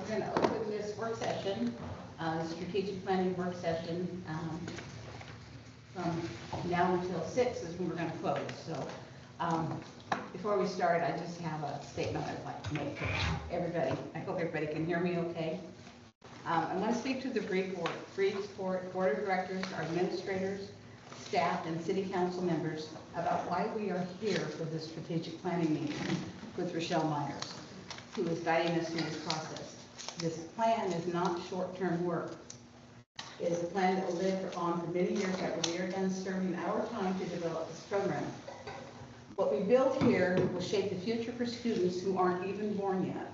We're going to open this work session, the strategic planning work session, from now until 6 is when we're going to close. So before we start, I just have a statement I'd like to make to everybody. I hope everybody can hear me okay. I want to speak to the Bridgeport Board of Directors, our administrators, staff, and city council members about why we are here for this strategic planning meeting with Rochelle Myers, who is guiding us through this process. This plan is not short-term work. It is a plan that will live on for many years after we are done serving our time to develop this program. What we build here will shape the future for students who aren't even born yet.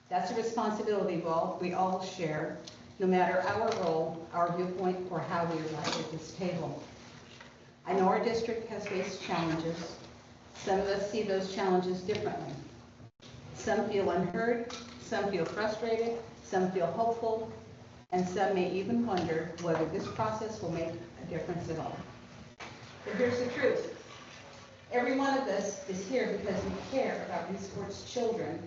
That's a responsibility we all share, no matter our role, our viewpoint, or how we arrive at this table. I know our district has faced challenges. Some of us see those challenges differently. Some feel unheard, some feel frustrated, some feel hopeful, and some may even wonder whether this process will make a difference at all. But here's the truth. Every one of us is here because we care about Eastport's children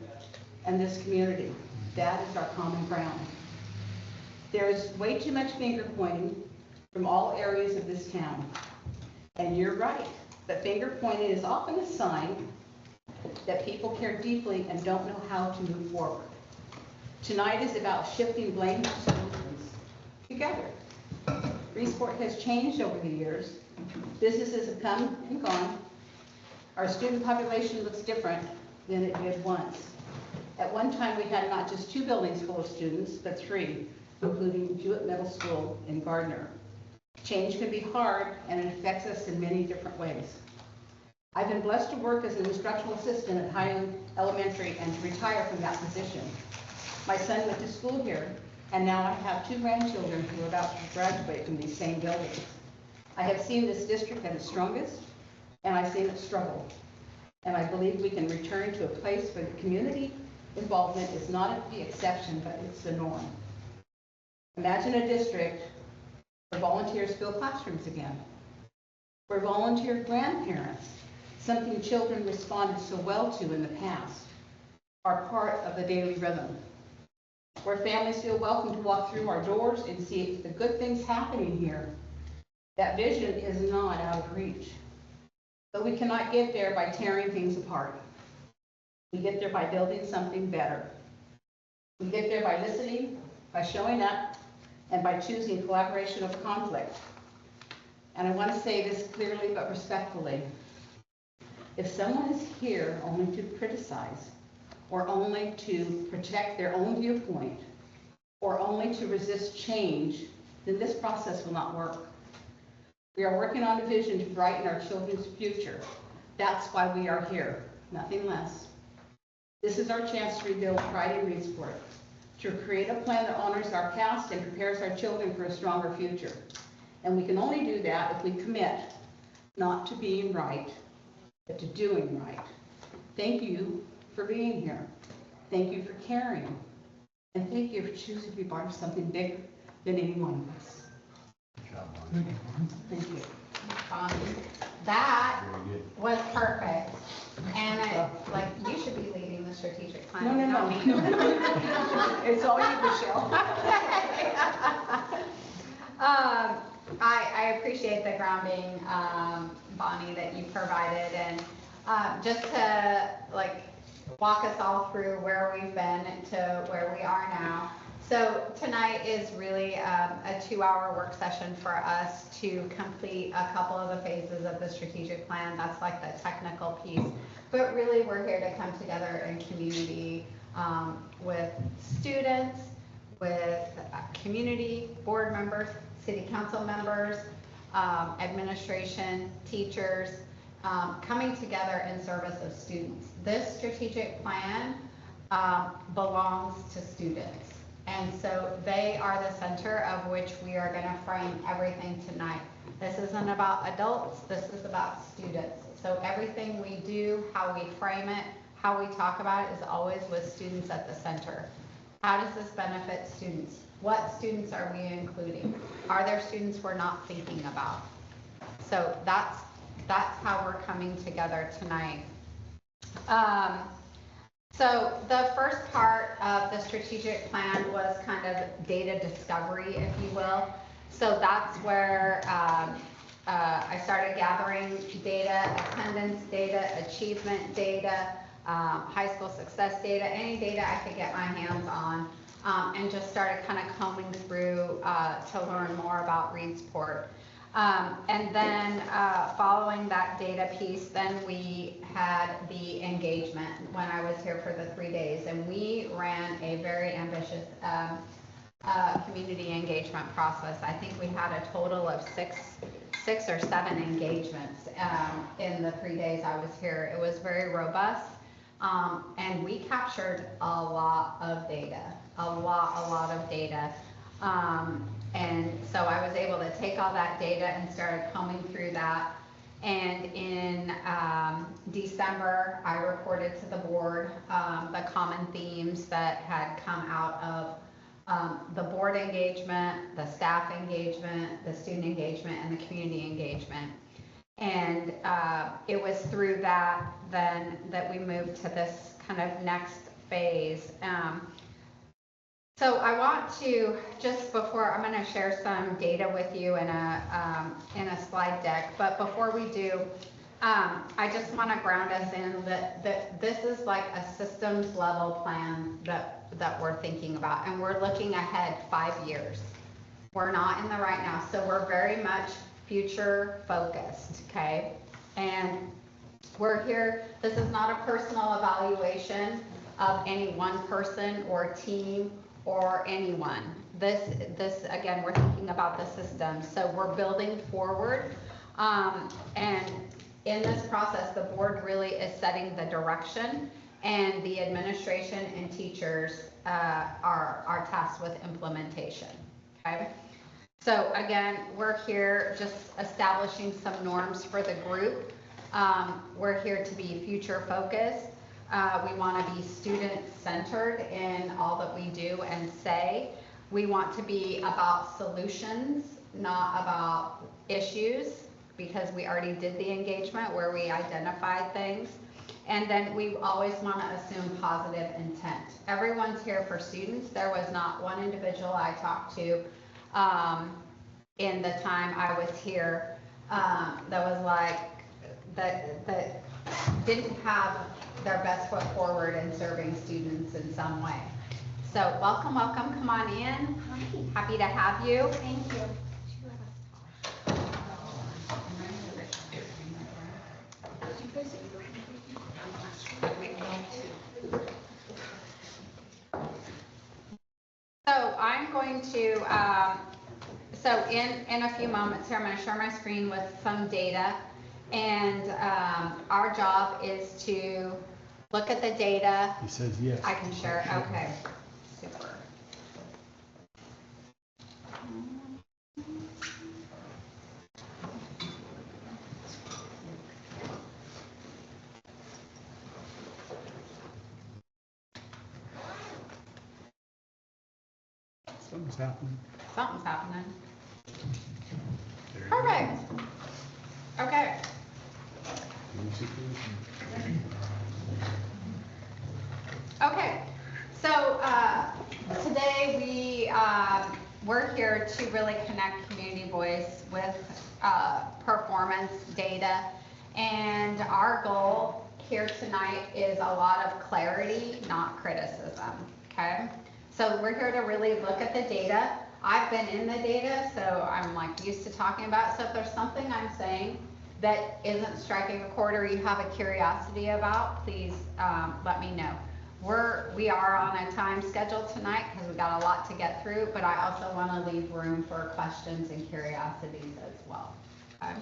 and this community. That is our common ground. There is way too much finger pointing from all areas of this town. And you're right, but finger pointing is often a sign that people care deeply and don't know how to move forward. Tonight is about shifting blame to solutions together. Bridgeport has changed over the years. Businesses have come and gone. Our student population looks different than it did once. At one time, we had not just 2 buildings full of students, but 3, including Jewett Middle School in Gardner. Change can be hard, and it affects us in many different ways. I've been blessed to work as an instructional assistant at Highland Elementary and to retire from that position. My son went to school here, and now I have 2 grandchildren who are about to graduate from these same buildings. I have seen this district at its strongest, and I've seen it struggle. And I believe we can return to a place where the community involvement is not the exception, but it's the norm. Imagine a district where volunteers fill classrooms again, where volunteer grandparents, something children responded so well to in the past, are part of the daily rhythm, where families feel welcome to walk through our doors and see the good things happening here. That vision is not out of reach. But we cannot get there by tearing things apart. We get there by building something better. We get there by listening, by showing up, and by choosing collaboration over conflict. And I want to say this clearly but respectfully. If someone is here only to criticize, or only to protect their own viewpoint, or only to resist change, then this process will not work. We are working on a vision to brighten our children's future. That's why we are here, nothing less. This is our chance to rebuild pride in Bridgeport, to create a plan that honors our past and prepares our children for a stronger future. And we can only do that if we commit not to being right, but to doing right. Thank you for being here. Thank you for caring. And thank you for choosing to be part of something bigger than any one of us. Thank you. That was perfect. And you should be leading the strategic plan. No. It's all you, Michelle. I appreciate the grounding, Bonnie, that you provided, and just to walk us all through where we've been to where we are now. So tonight is really a 2-hour work session for us to complete a couple of the phases of the strategic plan. That's like the technical piece. But really we're here to come together in community with students, with community, board members, city council members, administration, teachers, coming together in service of students. This strategic plan belongs to students. And so they are the center of which we are going to frame everything tonight. This isn't about adults, this is about students. So everything we do, how we frame it, how we talk about it is always with students at the center. How does this benefit students? What students are we including? Are there students we're not thinking about? So that's how we're coming together tonight. So the first part of the strategic plan was kind of data discovery, if you will. So that's where I started gathering data, attendance data, achievement data, high school success data, any data I could get my hands on, and just started kind of combing through to learn more about Reedsport. And then following that data piece, then we had the engagement when I was here for the 3 days, and we ran a very ambitious community engagement process. I think we had a total of six or seven engagements in the 3 days I was here. It was very robust, and we captured a lot of data, a lot of data. And so I was able to take all that data and started combing through that. And in December, I reported to the board the common themes that had come out of the board engagement, the staff engagement, the student engagement, and the community engagement. And it was through that then that we moved to this kind of next phase. So I want to, just before, I'm going to share some data with you in a slide deck, but before we do, I just want to ground us in that this is like a systems level plan that we're thinking about, and we're looking ahead 5 years. We're not in the right now, so we're very much future focused, okay? And we're here, this is not a personal evaluation of any one person or team or anyone. This again, we're thinking about the system. So we're building forward, and in this process, the board really is setting the direction, and the administration and teachers are tasked with implementation, okay? So again, we're here just establishing some norms for the group. We're here to be future focused. We want to be student-centered in all that we do and say. We want to be about solutions, not about issues, because we already did the engagement where we identified things. And then we always want to assume positive intent. Everyone's here for students. There was not one individual I talked to in the time I was here that was like, that didn't have their best foot forward in serving students in some way. So welcome, come on in. Happy to have you. Thank you. So I'm going to, so in a few moments here, I'm going to share my screen with some data. And our job is to look at the data. He says yes. I can share, okay, super. Something's happening. Something's happening. There you Perfect. Okay. go. Okay, so today we're here to really connect community voice with performance data, and our goal here tonight is a lot of clarity, not criticism, okay? So we're here to really look at the data. I've been in the data, so I'm like used to talking about it. So if there's something I'm saying that isn't striking a chord or you have a curiosity about, please let me know. We are on a time schedule tonight because we got a lot to get through, but I also want to leave room for questions and curiosities as well. Okay.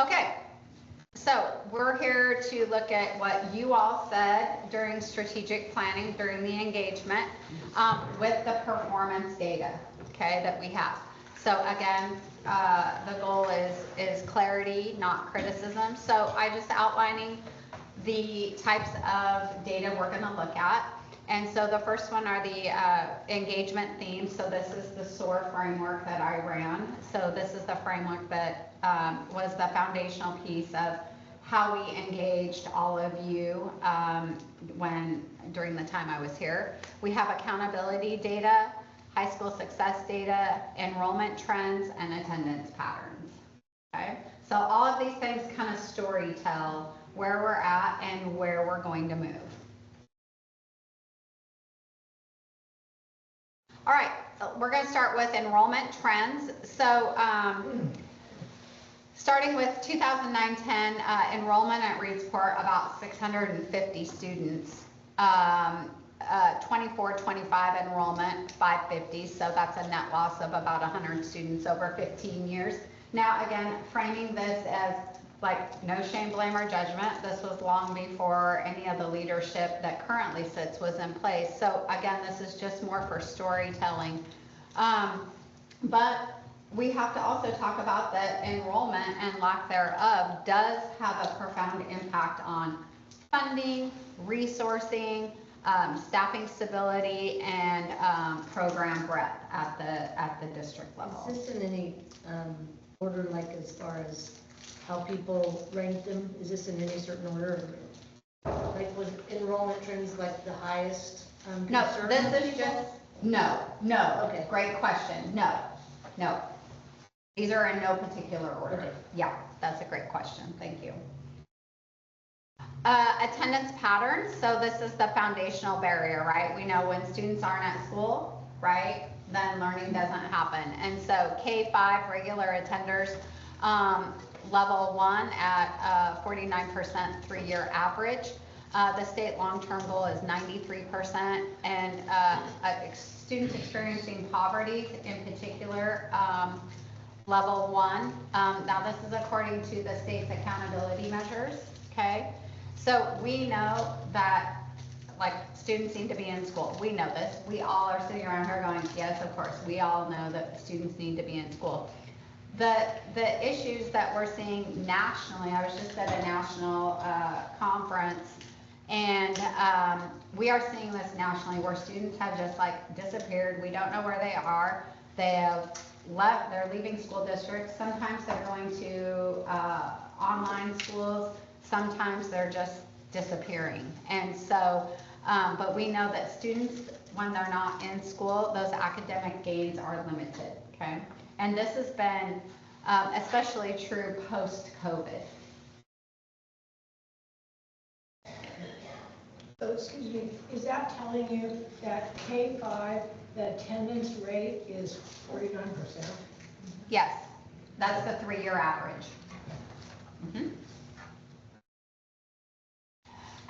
Okay, so we're here to look at what you all said during strategic planning, during the engagement, with the performance data, okay, that we have. So again, the goal is clarity, not criticism. So I just outlining the types of data we're going to look at. And so the first one are the engagement themes. So this is the SOAR framework that I ran. So this is the framework that was the foundational piece of how we engaged all of you during the time I was here. We have accountability data, high school success data, enrollment trends, and attendance patterns. Okay, so all of these things kind of story tell where we're at and where we're going to move. All right, we're going to start with enrollment trends. So starting with 2009-10 enrollment at Reedsport, about 650 students. 24-25 enrollment, 550, so that's a net loss of about 100 students over 15 years. Now again, framing this as like no shame, blame, or judgment. This was long before any of the leadership that currently sits was in place. So again, this is just more for storytelling. But we have to also talk about that enrollment and lack thereof does have a profound impact on funding, resourcing, staffing stability, and program breadth at the district level. Is this in any order, like as far as how people rank them? Is this in any certain order? Like was enrollment trends like the highest No, concern? this is just, no. Okay. Great question. No. These are in no particular order. Okay. Yeah, that's a great question. Thank you. Attendance patterns. So this is the foundational barrier, right? We know when students aren't at school, right, then learning doesn't happen. And so K-5 regular attenders, level 1 at 49% 3-year average. The state long-term goal is 93%, and students experiencing poverty in particular, level 1. Now this is according to the state's accountability measures, okay? So we know that like students need to be in school. We know this. We all are sitting around here going, yes, of course. We all know that students need to be in school. The issues that we're seeing nationally, I was just at a national conference, and we are seeing this nationally where students have just like disappeared. We don't know where they are. They have left, they're leaving school districts. Sometimes they're going to online schools. Sometimes they're just disappearing. And so, but we know that students, when they're not in school, those academic gains are limited, okay? And this has been especially true post-COVID. So, excuse me, is that telling you that K-5, the attendance rate is 49%? Yes, that's the 3-year average.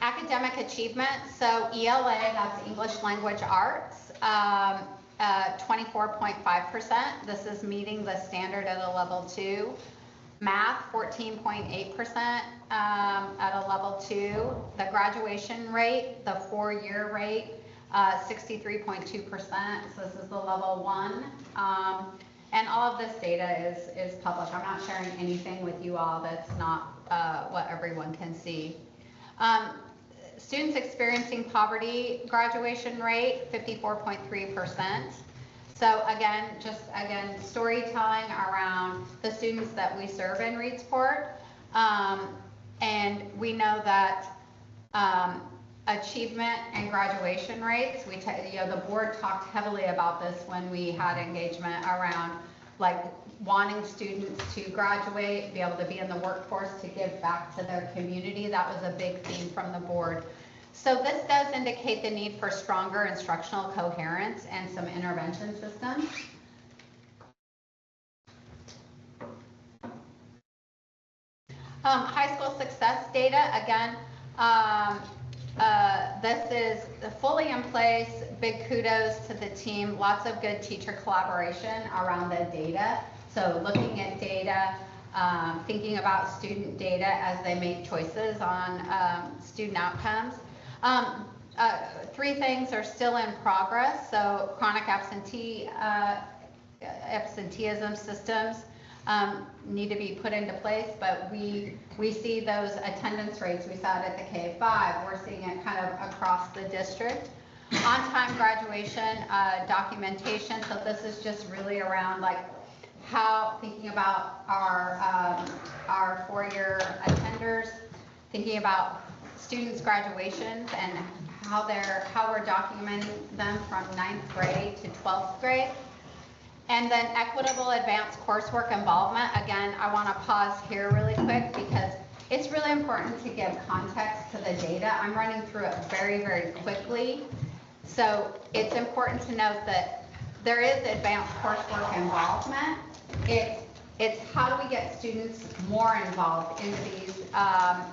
Academic achievement, so ELA, that's English Language Arts, 24.5%. This is meeting the standard at a level 2. Math, 14.8% at a level 2. The graduation rate, the 4-year rate, 63.2%. So this is the level 1. And all of this data is public. I'm not sharing anything with you all that's not what everyone can see. Students experiencing poverty graduation rate, 54.3%. So again, storytelling around the students that we serve in Reedsport. And we know that achievement and graduation rates, the board talked heavily about this when we had engagement around like wanting students to graduate, be able to be in the workforce, to give back to their community. That was a big theme from the board. So this does indicate the need for stronger instructional coherence and some intervention systems. High school success data, again, this is fully in place. Big kudos to the team. Lots of good teacher collaboration around the data. So looking at data, thinking about student data as they make choices on student outcomes. 3 things are still in progress. So chronic absenteeism systems need to be put into place, but we see those attendance rates. We saw it at the K-5. We're seeing it kind of across the district. On-time graduation documentation, so this is just really around like how, thinking about our four-year attenders, thinking about students' graduations and how we're documenting them from 9th grade to 12th grade. And then equitable advanced coursework involvement. Again, I want to pause here really quick because it's really important to give context to the data. I'm running through it very, very quickly. So it's important to note that there is advanced coursework involvement. It's how do we get students more involved in these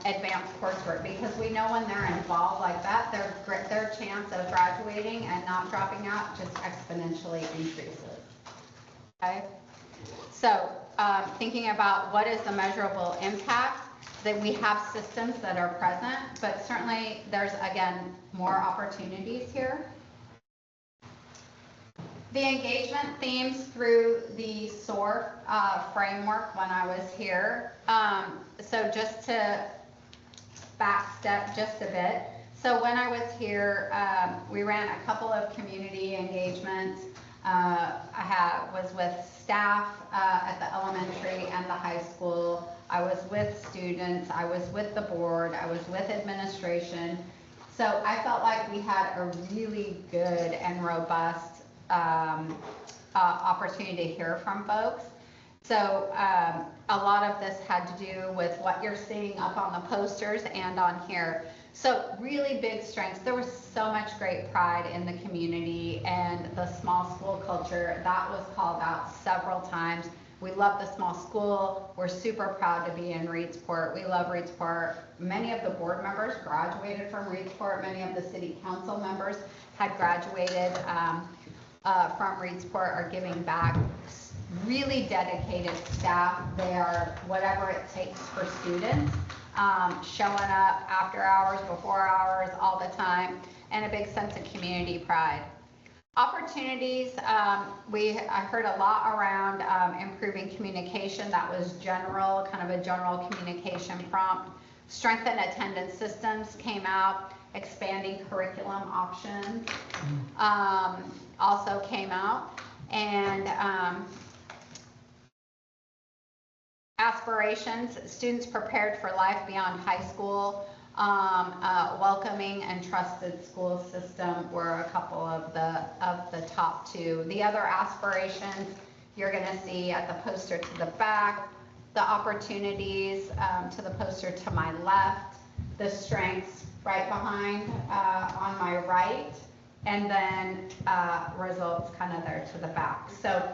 advanced coursework, because we know when they're involved like that, their chance of graduating and not dropping out just exponentially increases. Okay, so thinking about what is the measurable impact, that we have systems that are present, but certainly there's, again, more opportunities here. The engagement themes through the SOAR framework when I was here. So just to backstep just a bit. So when I was here, we ran a couple of community engagements. I was with staff at the elementary and the high school. I was with students. I was with the board. I was with administration. So I felt like we had a really good and robust opportunity to hear from folks. So a lot of this had to do with what you're seeing up on the posters and on here. So really big strengths. There was so much great pride in the community and the small school culture. That was called out several times. We love the small school. We're super proud to be in Reedsport. We love Reedsport. Many of the board members graduated from Reedsport. Many of the city council members had graduated from Reedsport, are giving back. Really dedicated staff. They are whatever it takes for students, showing up after hours, before hours, all the time, and a big sense of community pride. Opportunities, I heard a lot around improving communication. That was general, kind of a general communication prompt. Strengthen attendance systems came out. Expanding curriculum options also came out. And aspirations, students prepared for life beyond high school. Welcoming and trusted school system were a couple of the top two. The other aspirations you're going to see at the poster to the back, the opportunities to the poster to my left, the strengths right behind on my right, and then results kind of there to the back. So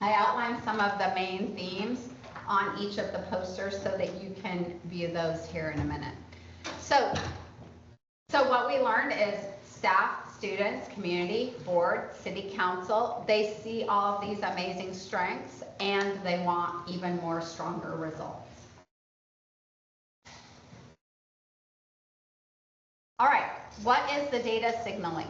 I outlined some of the main themes on each of the posters so that you can view those here in a minute. So what we learned is staff, students, community, board, city council, they see all of these amazing strengths and they want even more stronger results. All right, what is the data signaling?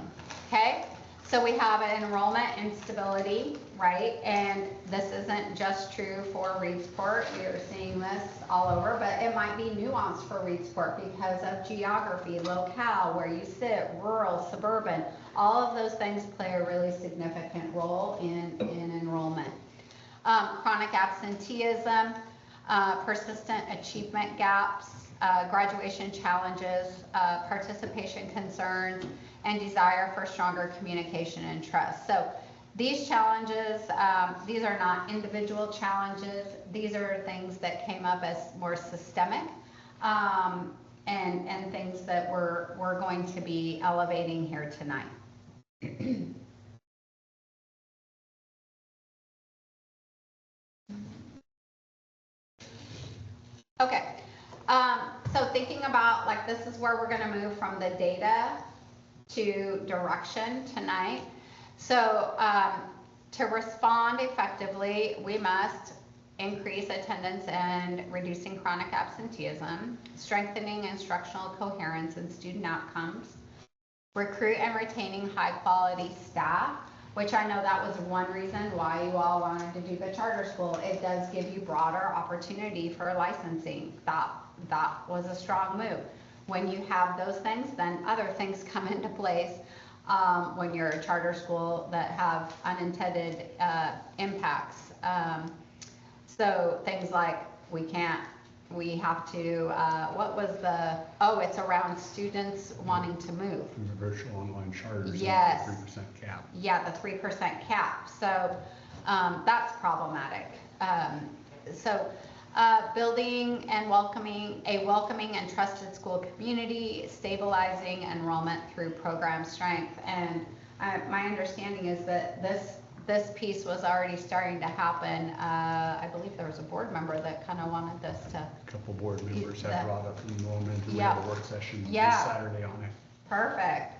Okay, so we have an enrollment instability, right? And this isn't just true for Reedsport. We are seeing this all over, but it might be nuanced for Reedsport because of geography, locale, where you sit, rural, suburban. All of those things play a really significant role in enrollment. Chronic absenteeism, persistent achievement gaps, graduation challenges, participation concerns, and desire for stronger communication and trust. So these challenges, these are not individual challenges. These are things that came up as more systemic and things that we're going to be elevating here tonight. Okay. So thinking about, like, this is where we're going to move from the data to direction tonight. So to respond effectively, we must increase attendance and reducing chronic absenteeism, strengthening instructional coherence and student outcomes, recruit and retaining high quality staff, which I know that was one reason why you all wanted to do the charter school. It does give you broader opportunity for licensing. That was a strong move. When you have those things, then other things come into place. when you're a charter school that have unintended impacts. So things like we have to, it's around students wanting to move. From the virtual online charters. Yes. 3% cap. Yeah, the 3% cap. So that's problematic. Building and welcoming and trusted school community, stabilizing enrollment through program strength. And my understanding is that this piece was already starting to happen. I believe there was a board member that kind of wanted this to. A couple board members have brought up enrollment, and we Yeah. have a work session this Yeah. Saturday on it. Perfect.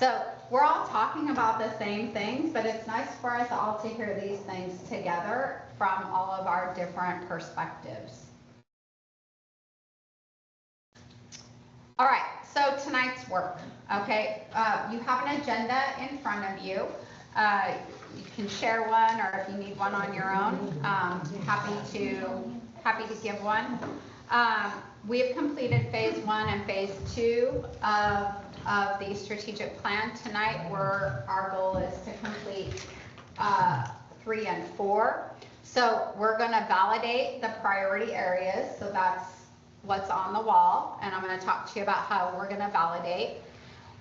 So we're all talking about the same things, but it's nice for us all to hear these things together from all of our different perspectives. All right, so tonight's work, okay? You have an agenda in front of you. You can share one, or if you need one on your own, happy to give one. We have completed phase 1 and phase 2 of the strategic plan. Tonight, our goal is to complete 3 and 4. So we're going to validate the priority areas. So that's what's on the wall. And I'm going to talk to you about how we're going to validate.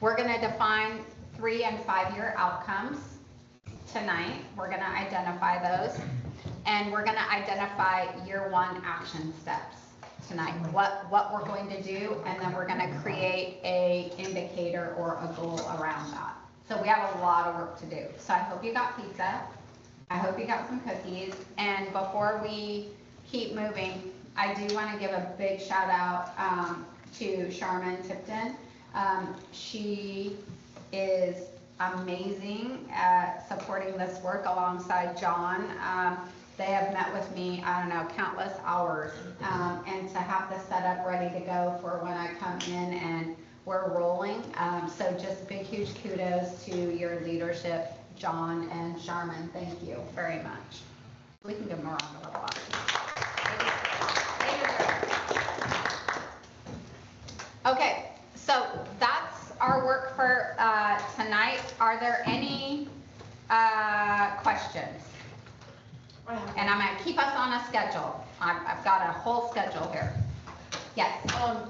We're going to define 3 and 5 year outcomes tonight. We're going to identify those. And we're going to identify year 1 action steps tonight, what we're going to do, and then we're going to create a indicator or a goal around that. So we have a lot of work to do. So I hope you got pizza. I hope you got some cookies. And before we keep moving, I do want to give a big shout out to Charmin Tipton. She is amazing at supporting this work alongside John. They have met with me, I don't know, countless hours, and to have this set up ready to go for when I come in and we're rolling. So just big, huge kudos to your leadership, John and Charmin. Thank you very much. We can give them a round of applause. Okay, so that's our work for tonight. Are there any questions? And I'm going to keep us on a schedule. I've got a whole schedule here. Yes.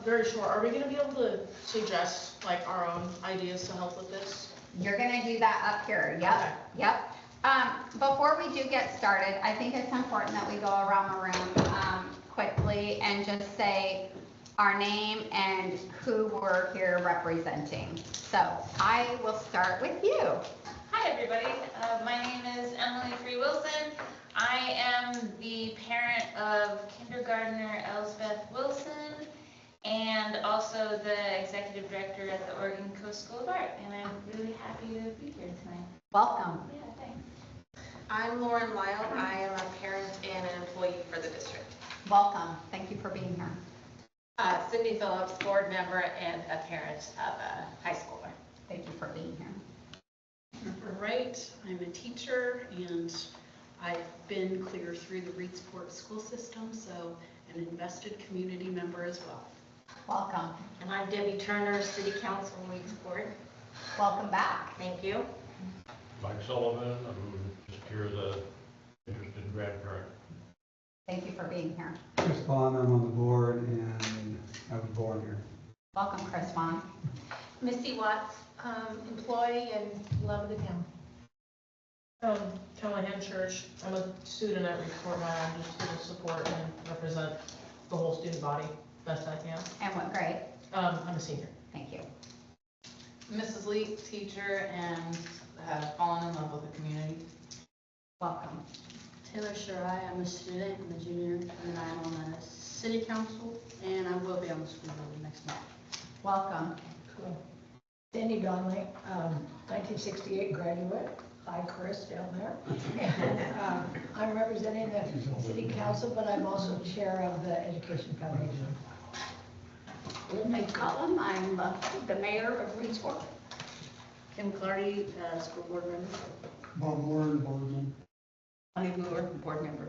Very short. Are we going to be able to suggest like our own ideas to help with this? You're going to do that up here. Yep. Okay. Yep. Before we do get started, I think it's important that we go around the room quickly and just say our name and who we're here representing. So I will start with you. Hi, everybody. My name is Emily Free Wilson. I am the parent of kindergartner Elsbeth Wilson and also the executive director at the Oregon Coast School of Art. And I'm really happy to be here tonight. Welcome. Yeah, thanks. I'm Lauren Lyle. I am a parent and an employee for the district. Welcome. Thank you for being here. Cindy Phillips, board member and a parent of a high schooler. Thank you for being here. Jennifer Wright, I'm a teacher and I've been clear through the Reedsport school system, so an invested community member as well. Welcome. And I'm Debbie Turner, City Council Reedsport. Welcome back. Thank you. Mike Sullivan, I'm just here as a interested grandparent. Thank you for being here. Chris Vaughn, I'm on the board and I was born here. Welcome, Chris Vaughn. Misty Watts, employee and love the town. Kelly Henchurch. I'm a student at Reedsport now. I'm just here to support and represent the whole student body best I can. And what grade? I'm a senior. Thank you. Mrs. Lee, teacher, and have fallen in love with the community. Welcome. Taylor Shirai, I'm a student, I'm a junior, and I'm on the city council, and I will be on the school board next month. Welcome. Cool. Cindy Donnelly, 1968 graduate. Hi, Chris down there. And, I'm representing the city council, but I'm also chair of the Education Foundation. Linda Collin, I'm the mayor of Reedsport. Kim Clardy, school board member. Bob Warren, board member. Bonnie Brewer, board member.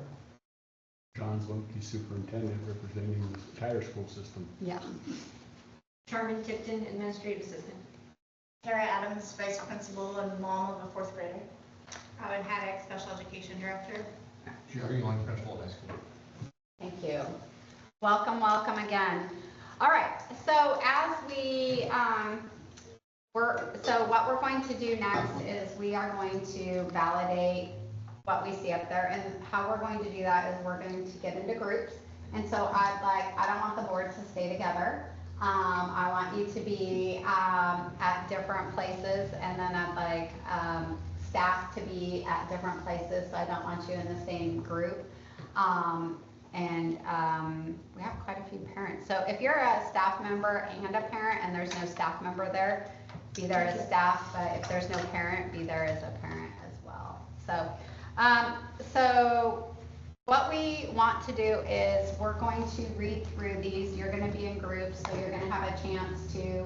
John Zlumke, superintendent, representing the entire school system. Yeah. Charmin Tipton, administrative assistant. Tara Adams, Vice Principal and mom of a 4th grader. Robin Haddock, Special Education Director. Jerry Young, principal at high school. Thank you. Welcome, welcome again. All right, so as we, so what we're going to do next is we are going to validate what we see up there, and how we're going to do that is we're going to get into groups. And so I don't want the board to stay together. I want you to be at different places, and then I'd like staff to be at different places, so I don't want you in the same group. We have quite a few parents. So if you're a staff member and a parent and there's no staff member there, be there as staff, but if there's no parent, be there as a parent as well. So what we want to do is we're going to read through these. You're going to be in groups, so you're going to have a chance to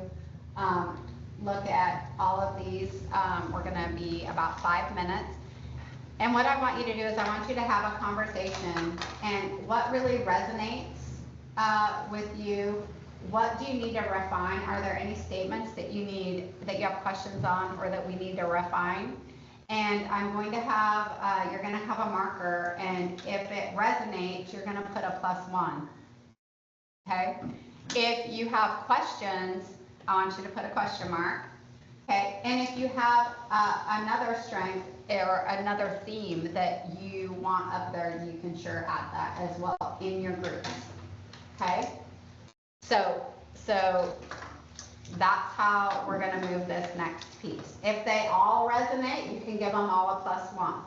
look at all of these. We're going to be about 5 minutes. And what I want you to do is I want you to have a conversation, and what really resonates with you. What do you need to refine? Are there any statements that you have questions on, or that we need to refine? And I'm going to have, you're going to have a marker, and if it resonates, you're going to put a +1. Okay? If you have questions, I want you to put a question mark. Okay? And if you have another strength or another theme that you want up there, you can sure add that as well in your groups. Okay? So that's how we're going to move this next piece. If they all resonate, you can give them all a +1.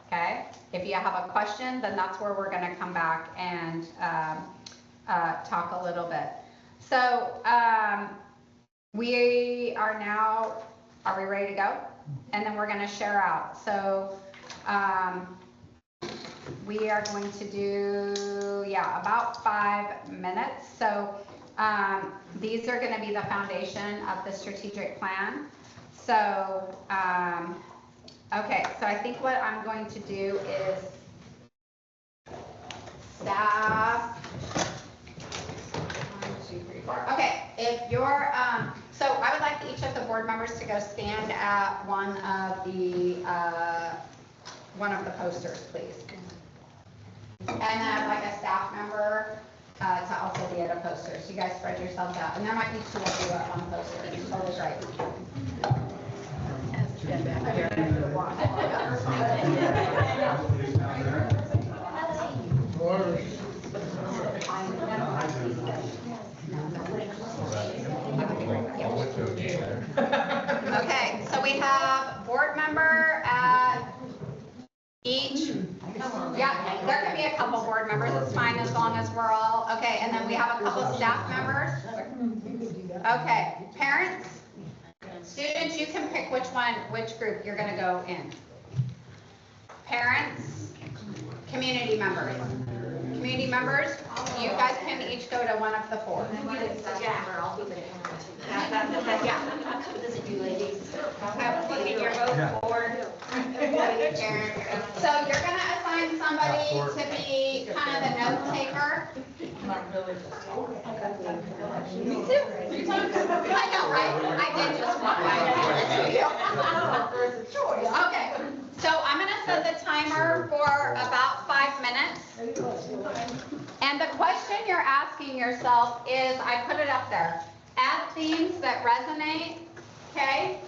Okay? If you have a question, then that's where we're going to come back and talk a little bit. So we are now, are we ready to go? And then we're going to share out. So we are going to do, about 5 minutes. So these are going to be the foundation of the strategic plan. So, okay, so I think what I'm going to do is staff. 1, 2, 3, 4. Okay, if you're, so I would like each of the board members to go stand at one of the posters, please. And then I'd like a staff member to also be at a poster. So you guys spread yourselves out. And there might be 2 of you at one poster. Totally right. Okay, so we have board member at each. Yeah, there could be a couple board members, it's fine as long as we're all, okay, and then we have a couple staff members. Okay, parents, students, you can pick which group you're gonna go in. Parents, community members. Community members, you guys can each go to one of the 4. So you're going to assign somebody to be kind of the note taker. Me too. I know, right? I did just want to. Okay, so I'm going to set the timer for about 5 minutes. And the question you're asking yourself is, I put it up there, add themes that resonate, okay?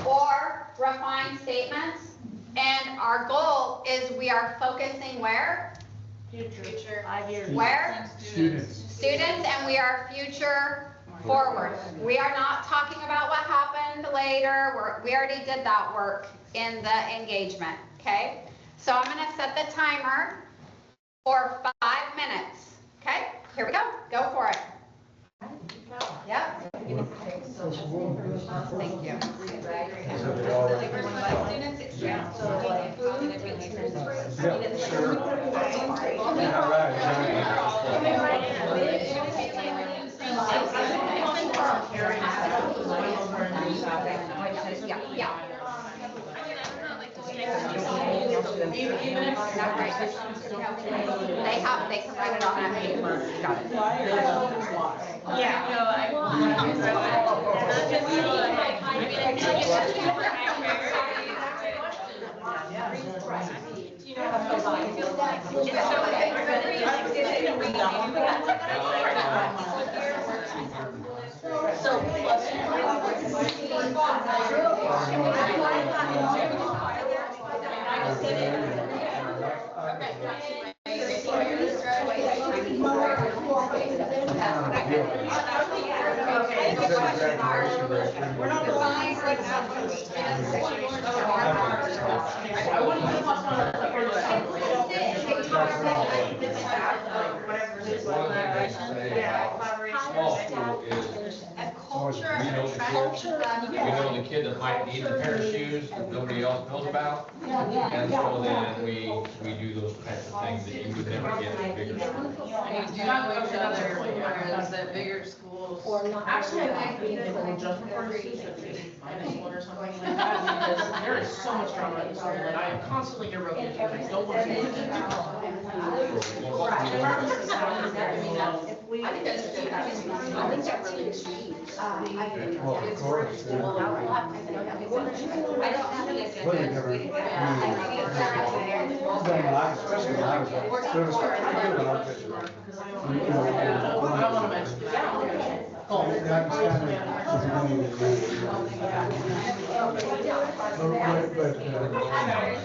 Or refine statements. And our goal is we are focusing where? Future. 5 years. Where? Students. Students, and we are future forward. We are not talking about what happened later. We already did that work in the engagement, okay? So I'm going to set the timer for 5 minutes, okay? Here we go. Go for it. Yep. Thank you. Even if. They provide it on that paper. Got it. Yeah. No, I We know the kid that might need the pair of shoes that nobody else knows about. And so then we do those types of things that you would never get in bigger schools. And you do know each other, whereas the bigger schools. Actually, I think they will just refer to students that maybe minus one or something like that, because there is so much drama in the school that I am constantly irritated, and I don't want to do it. I think that's really extreme. Well, of course. I don't have any Completely different. Especially when I was like, there was when I was at, I don't want to mention that. Oh. But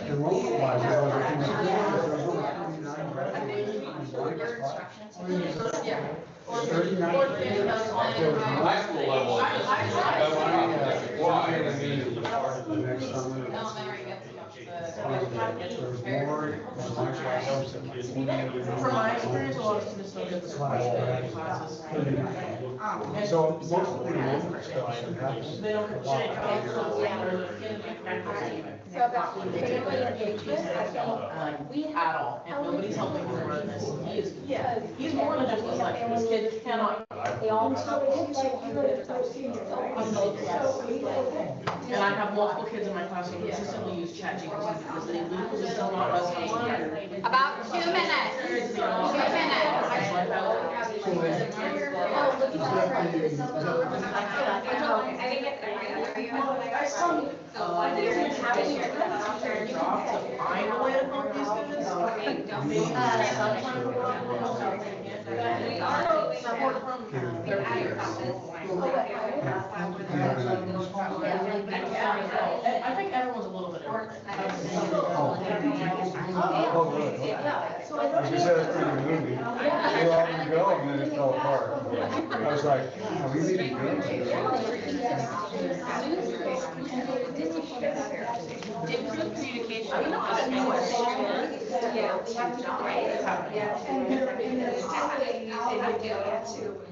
enrollment wise, there was only 39 graduating. High school level, Next summer. Elementary gets From my experience, a lot of students don't get the class classes. So most of the enrollment stuff happens. They don't get shake. So about family engagement, At all, and nobody's helping him run this. He's more than just a selector. This kid cannot. they all so it's like you're the first senior, right? So we And I have multiple kids in my class who consistently use ChatGPT because they lose it not us. About 2 minutes. 2 Job to find a way to help these students. Support from their peers. I think everyone's a little bit irritated. Oh, really? You said it's pretty moving. We all would go and then it fell apart. I was like, we need to Improved communication.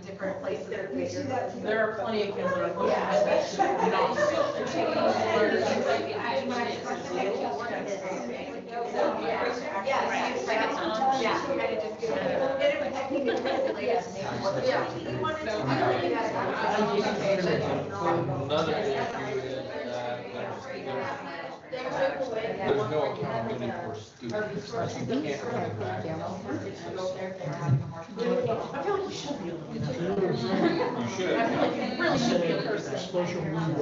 different places. There are plenty of kids that are looking at this and not Another issue is there's no accountability for students. You can't run it back. I feel like you should be able to do that. You should. I feel like you really should be able to do that. Special needs.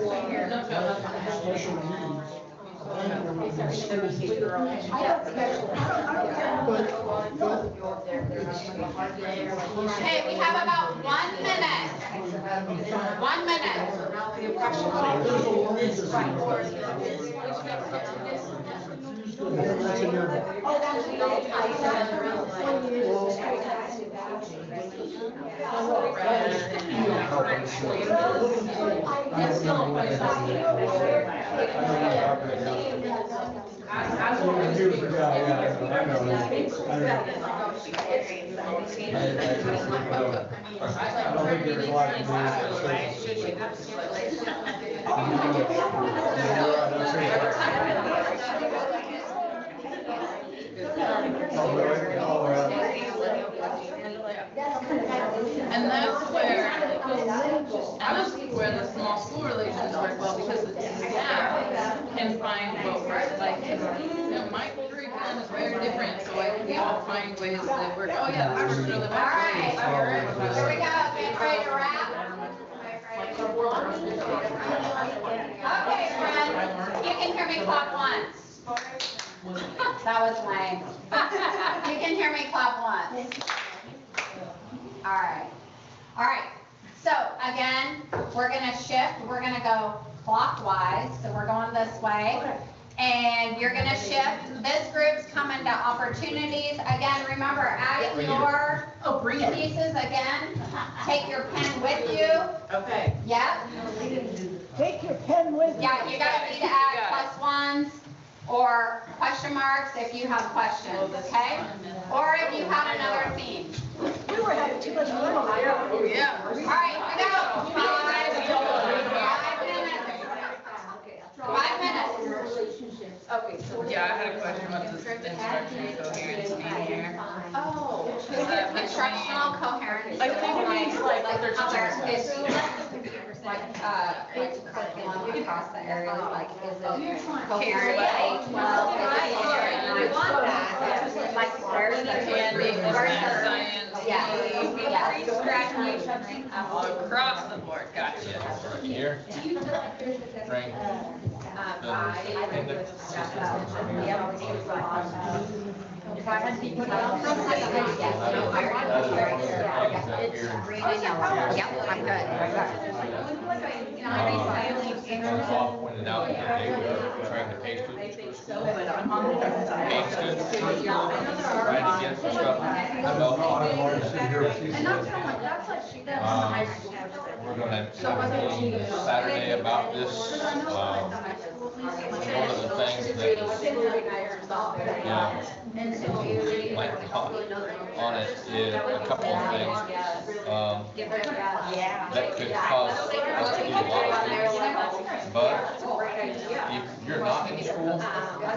Okay, we have about 1 minute. 1 And that's where, where the small school relations work well, because the staff can find what works, like, my 3 kids different, so like we all find ways that work. Oh yeah, that works really well. All right, here we go, get ready to wrap. Okay, friends, you can hear me clap once. That was lame. You can hear me clap once. All right, so again, we're gonna shift, we're gonna go clockwise, so we're going this way. And you're gonna shift, this group's coming to opportunities. Again, remember, as your pieces, again, take your pen with you. Okay. Yep. Take your pen with you. Yeah, you gotta be to add +1s or question marks if you have questions, okay? Or if you have another theme. We were having too much fun. Oh, yeah. All right, we go. 5 minutes. Okay, so. Yeah, I had a question about this instructional coherence being here. Oh. that Instructional coherence. I think it means like they're teaching curriculum across the area, like is it Coherent. coherent? We want that. Like where's the Candy, science. Yes. Graduation. Across the board, gotcha. Here. Right. Yep, I'm good. Bob pointed out that they were trying to pay students for school. Pay students for school, trying to get some stuff We're gonna have a meeting Saturday about this. One of the things that like on it is a couple of things that could cause us to do a lot of things. But if you're not in school,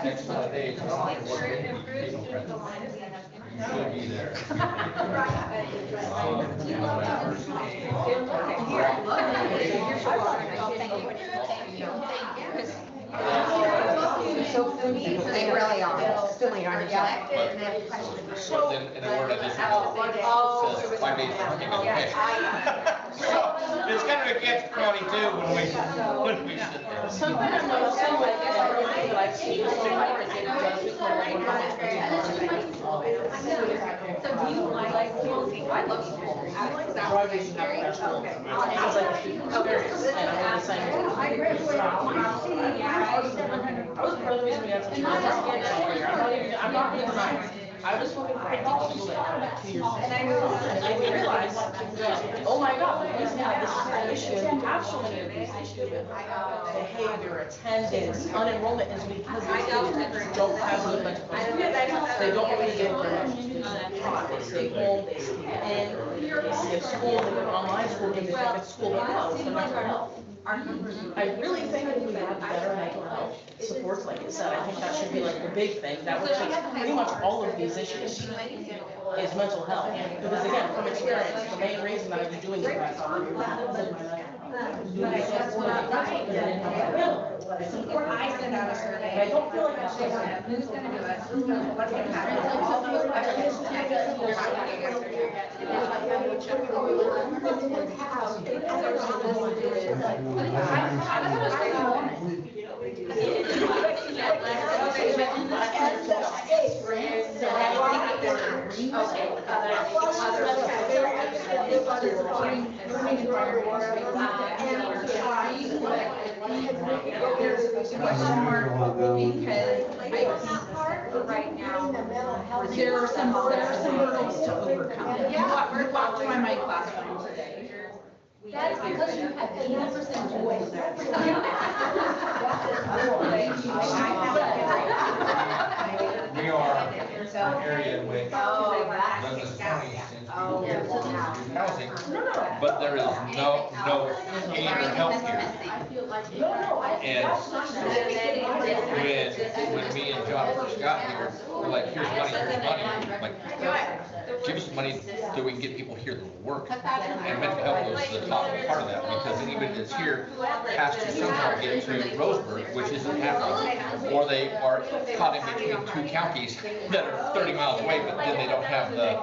next Monday, it's not you should be there. They really are. Still need on So then, in a word, I just says 5 days working okay. So it's kind of against county too when we sit there. Something I'm noticing with that I've seen so far is So do you like schools? I love schools. graduation after school. Because like experience, and I'm really saying. I was part of the reason we had such a good I'm not being nice. I was looking for a teaching that 2 years ago. And I realized, oh my God, we used to have this issue, and we have so many of these issues with behavior, attendance, unenrollment is because these students don't have good mental health. They don't really get their taught, they stay home, they stay in, they stay at school, they go to online school, they think it's school because their mental health. I really think if we had better mental health supports, like you said, I think that should be like the big thing, that would fix pretty much all of these issues, is mental health. Because again, from experience, the main reason that I've been doing this last 4 years I sent out a survey. I don't feel like I'm saying Who's gonna do it? What's gonna right now, there are some hurdles to overcome. We're walked to my mic classroom today. That's because you have 80% boys. We are an area in which Douglas County is housing, but there is no aid or help here. And when me and John first got here, we're like, here's money, I'm like, give us money money so we can get people here that will work. Put that in And there. mental health is the top part of that, because anybody that's here has to somehow get to Roseburg, which isn't happening. Or they are caught in between two counties that are 30 miles away, but then they don't have the,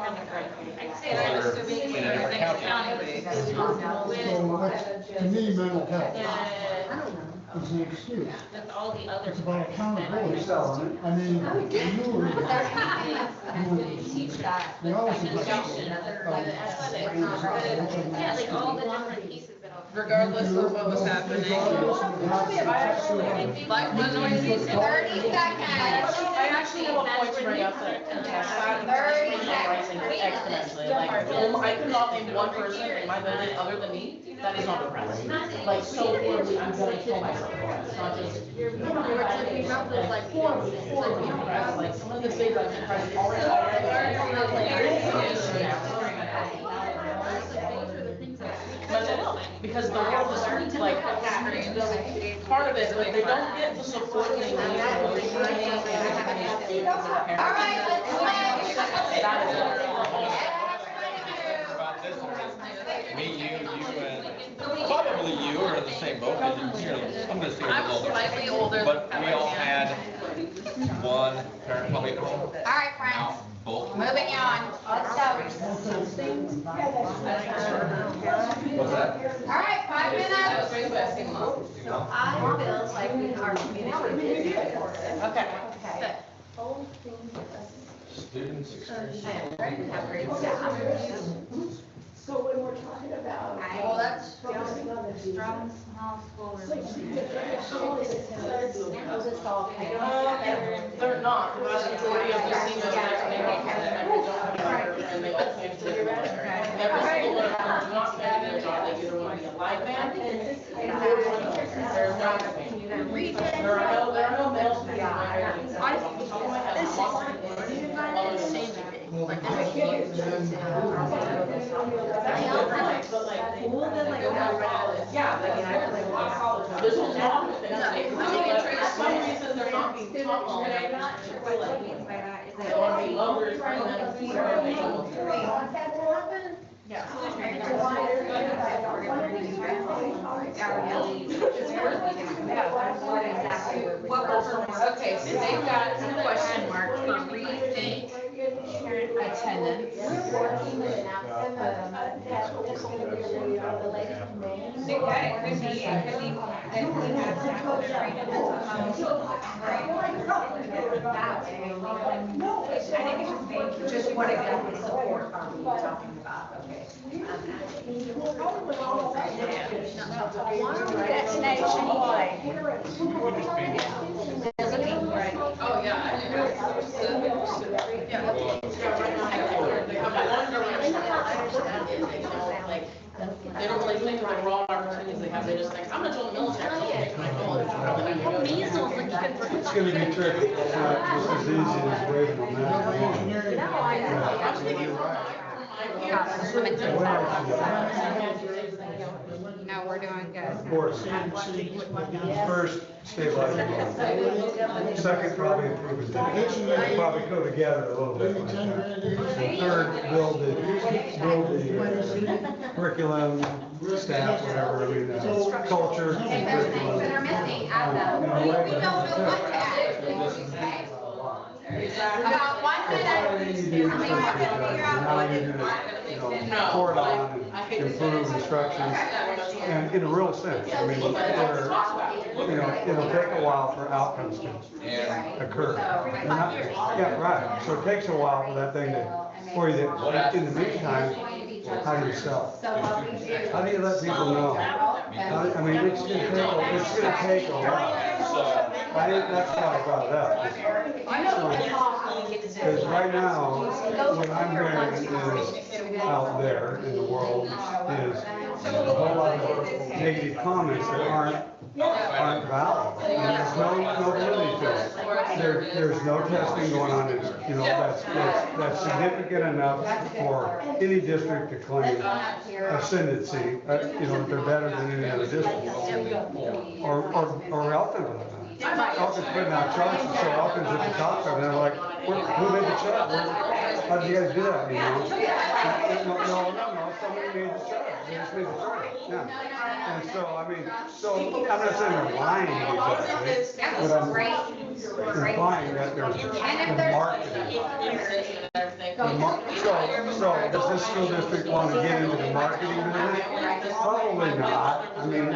they're in a different county. So what's, to me, mental health is an excuse. With all the other. It's about accountability. I mean, you were. Teach that. We always Yeah, like all the different pieces that all. Regardless of what was happening. Like, when we see 30 seconds. I actually have a point to bring up that. 30 seconds. Exponentially, like, I could not name one person in my building other than me that is not depressed. Like, so horribly, I'm gonna kill myself. It's not just. Like, some of the things I've been depressed all the time. Mental health, because the world is like, part of it, like, they don't get the support they need emotionally and physically. All right, let's About this, me, you, and probably you are in the same boat, because you're, I'm gonna say I'm a little slightly older. But we all had one parent probably at home. All right, friends, Now, both. moving on. Let's go. What's that? All right, 5 minutes. So I feel like our community is. Okay. Students experience. So when we're talking about. Well, that's focusing on the strong, small school. They're not, the vast majority of the seniors that they don't have and they all came to the military. Every single one of them do not care to their job, they either want to be a live band, or they're not. There are no males who are off the top of my head, I'm lost in the word. Yeah, there's a lot of things. Some reasons they're not being taught well enough. They want to be lovers, and then Okay, so they've got a question mark for rethink attendance. Just what exactly support are we talking about? Okay. Destination. Oh, yeah. they don't really think of the raw opportunities they have, they just think, I'm gonna join the military. It's gonna be tricky, it's not just as easy as waving a magic wand. No, we're doing good. Of course, first, stabilize the bond. Second, probably improve it. Probably go together a little bit. Third, build the curriculum, staff, whatever, I mean, culture. If there's things that are missing, add them. We don't know what to add. Okay? About 1 minute. Report on, improve instructions, and in a real sense, I mean, it'll take a while for outcomes to occur. Yeah, right, so it takes a while for that thing to, for you to, in the meantime, how do you sell? How do you let people know? I mean, it's gonna take a while. I think that's why I brought it up. Because right now, what I'm hearing is out there in the world is a whole lot of negative comments that aren't valid. And there's no validity to it. There's no testing going on, that's significant enough for any district to claim ascendancy, they're better than any other district. Or Elton for that matter. Elton's putting out charts, and so Elton's at the top, and they're like, who made the chart? How did you guys do that, No, somebody made the charge, they just made the charge, yeah. And so, I mean, I'm not saying they're lying exactly, but I'm implying that they're marketing. So does this school district want to get into the marketing business? Probably not, I mean, I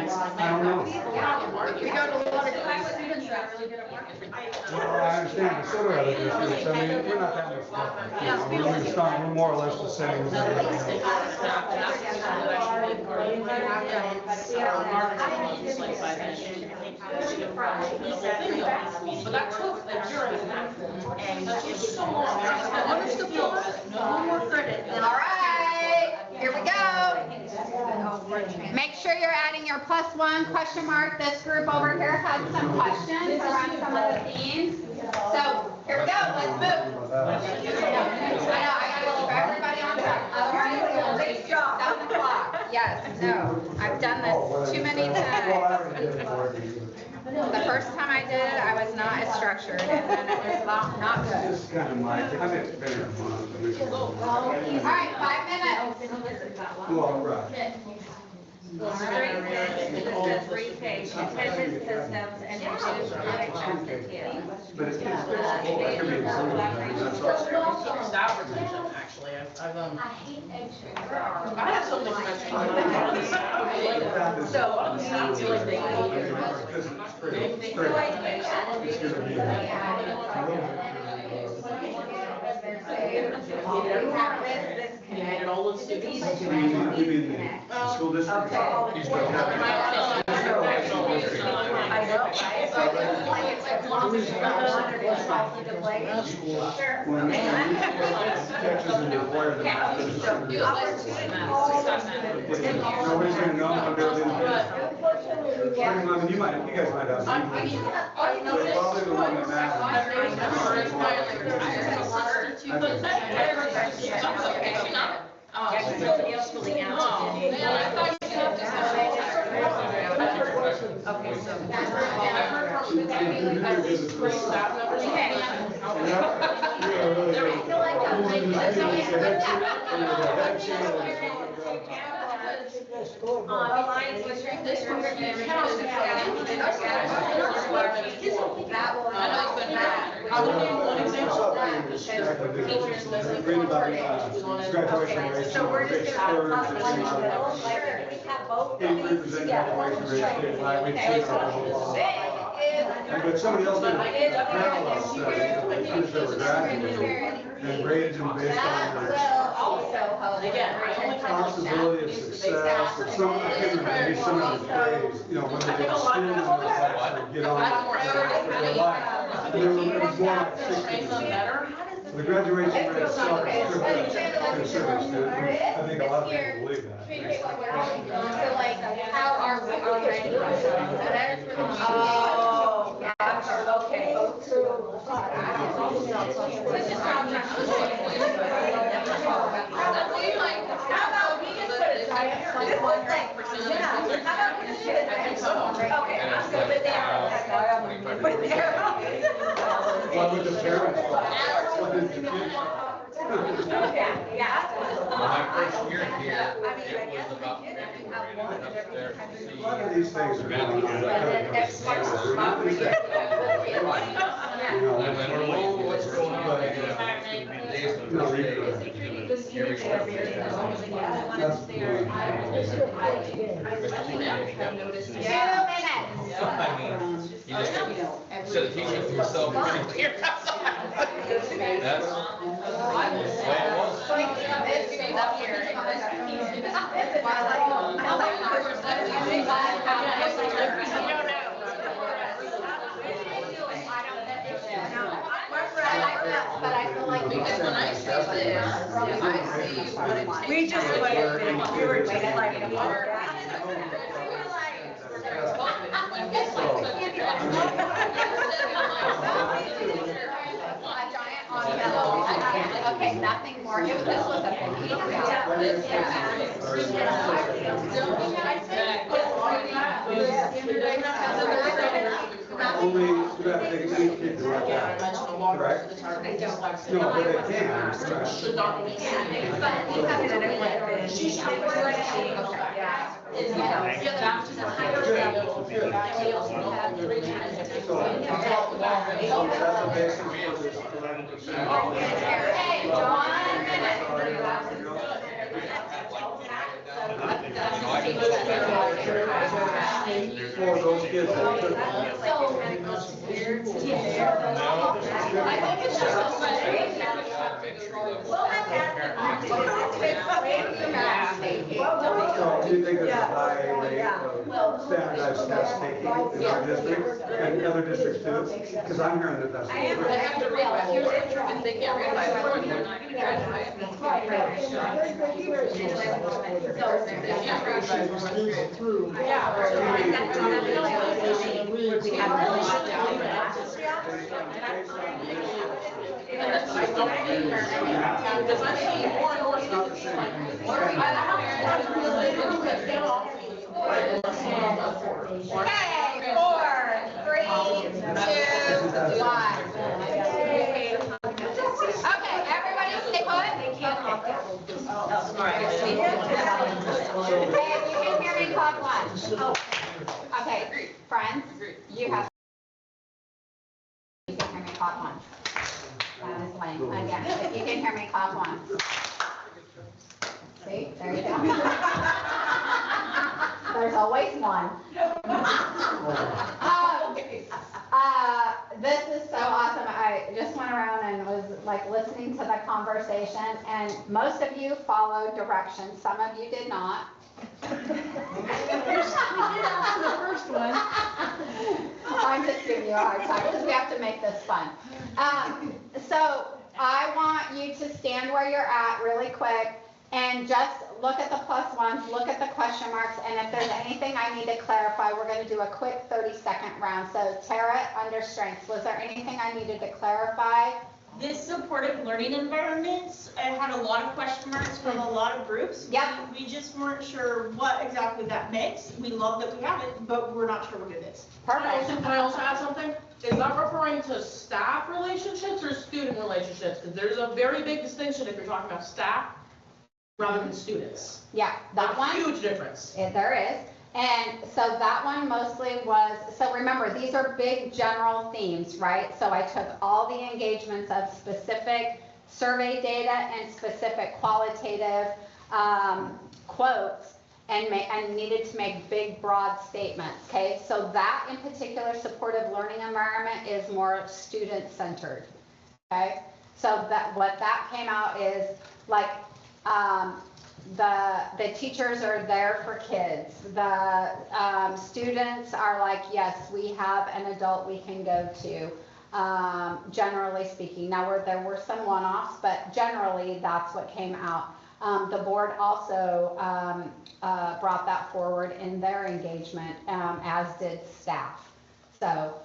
don't know. We go to a lot of classes, students that are really good at marketing. Well, I understand, but so do other districts, I mean, we're not that much different. You know, we're more or less the same. as everybody But that took a jury and it took so long. I wanted to feel no more credit. All right, here we go. Make sure you're adding your +1 question mark. This group over here had some questions around some of the themes. So here we go, let's move. I know, I gotta keep everybody on track. Otherwise, stop the clock. Yes, no, I've done this too many times. The first time I did it, I was not as structured, and then it was not good. This is kind of my, I mean, it's been a month. All right, 5 minutes. Well, right. Three-page attendance systems and includes unexpected kids. But it's, it could be included, that's all. Staff retention, actually, I have so many questions. So, I don't see like they. Because it's pretty straight. It's gonna be a little And all the students. You mean the school district? He's going to have. I know, Nobody's gonna know what they're doing. I mean, you guys might have. Probably the one that So we're just gonna have we have both. But somebody else did a parallel study, since they were graduating, and rated them based on their possibility of success, or some, I can't remember, maybe some of the grades, you know, when they get school, and they'll actually get on with their life. And it was more like 60. The graduation rate itself is considered, I think a lot of people believe that. So like, how are we already? Oh, okay. What would the parents, what did the kids? When I first year here, it was about February, and I went upstairs to see. A lot of these things are going on. And then, oh, what's going on? Days of No, the you're day. I mean, you just instead of teaching yourself pretty clear. That's the way it was. But I feel like Because when I see this, I see what it takes. We just went, we were just like, okay, nothing more. This was a only, you have to take a sheet to like that. Dimensional markers Correct? to target dyslexia. No, but they can, correct? Should not be. She should be So that's the basis for this 11%. Hey, 1 For those kids that took. I think it's just a So do you think there's a high rate of standardized test taking in our district and other districts too? Because I'm hearing that that's. They have to read by fourth, if they can't read by fourth, they're not gonna graduate. They can't read by fourth. Because I'm seeing more and more students like, Okay, 4, 3, 2, 1. Okay, everybody stay put. Hey, if you can hear me, clock 1. Okay, friends, you have. You can hear me, clock 1. That is lame. Again, if you can hear me, clock 1. See, there you go. There's always one. This is so awesome. I just went around and was like listening to the conversation, and most of you followed directions. Some of you did not. I'm just giving you a hard time because we have to make this fun. So I want you to stand where you're at really quick and just look at the plus ones, look at the question marks, and if there's anything I need to clarify, we're going to do a quick 30-second round. So Tara, under strengths, was there anything I needed to clarify? This supportive learning environment, I had a lot of question marks from a lot of groups. Yep. We just weren't sure what exactly that makes. We love that we have it, but we're not sure what it is. Perfect. Can I also add something? Is that referring to staff relationships or student relationships? Because there's a very big distinction if you're talking about staff rather than students. Yeah, that one. Huge difference. There is. And so that one mostly was, so remember, these are big general themes, right? So I took all the engagements of specific survey data and specific qualitative quotes and needed to make big, broad statements, okay? So that in particular supportive learning environment is more student-centered, okay? So that what that came out is like, the teachers are there for kids. The students are like, yes, we have an adult we can go to, generally speaking. Now, there were some one-offs, but generally that's what came out. The board also brought that forward in their engagement, as did staff. So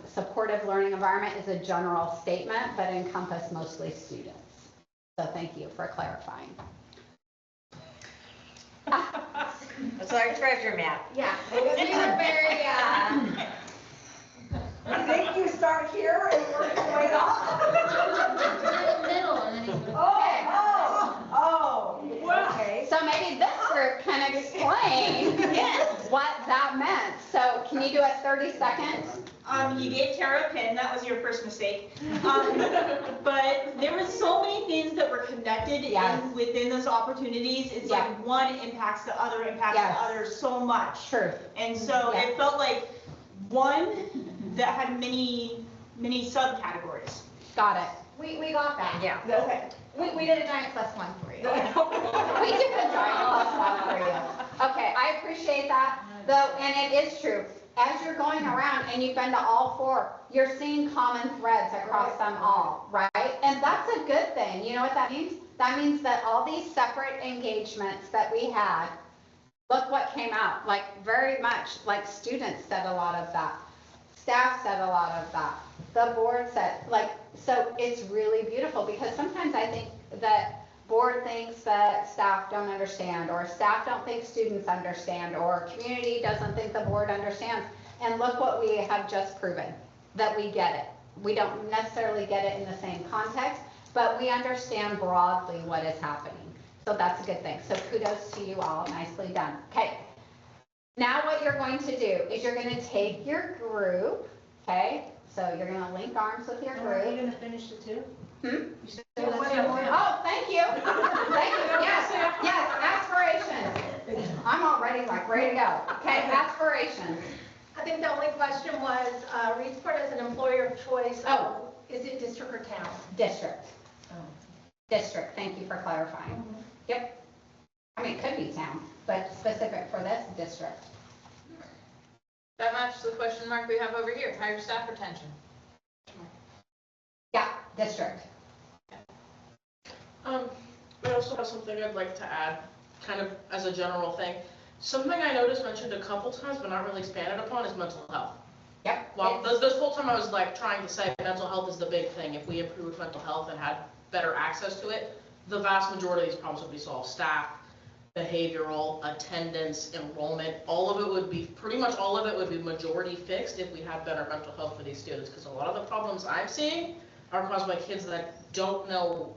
supportive learning environment is a general statement, but encompass mostly students. So thank you for clarifying. So our treasure map. Yeah, we were very, I think you start here and work your way up. Middle, and then you go. Okay. so maybe this group can explain what that meant. So can you do it 30 seconds? You gave Tara a pin, that was your first mistake. But there were so many things that were connected within those opportunities. It's like one impacts the other, impacts the other so much. True. And so it felt like one that had many subcategories. Got it. We got that. Yeah. Okay. We did a giant plus one for you. We did a giant plus one for you. Okay, I appreciate that, though, and it is true. As you're going around and you've been to all 4, you're seeing common threads across them all, right? And that's a good thing. You know what that means? That means that all these separate engagements that we had, look what came out. Like very much, like students said a lot of that. Staff said a lot of that. The board said, like, so it's really beautiful because sometimes I think that board thinks that staff don't understand, or staff don't think students understand, or community doesn't think the board understands. And look what we have just proven, that we get it. We don't necessarily get it in the same context, but we understand broadly what is happening. So that's a good thing. So kudos to you all, nicely done. Okay. Now what you're going to do is you're going to take your group, okay? So you're going to link arms with your Are you group. gonna finish the two? Oh, thank you. Thank you. Yes, aspirations. I'm already like ready to go. Okay, aspirations. I think the only question was, Reedsport as an employer of choice. Oh. Is it district or town? District. Oh. District, thank you for clarifying. Yep. I mean, it could be town, but specific for this district. That matches the question mark we have over here, higher staff retention. Yeah, district. I also have something I'd like to add, kind of as a general thing. Something I noticed mentioned a couple times, but not really expanded upon, is mental health. Yep. Well, this whole time I was like trying to say mental health is the big thing. If we improved mental health and had better access to it, the vast majority of these problems would be solved. Staff, behavioral, attendance, enrollment, all of it would be, pretty much all of it would be majority fixed if we had better mental health for these students. Because a lot of the problems I'm seeing are caused by kids that don't know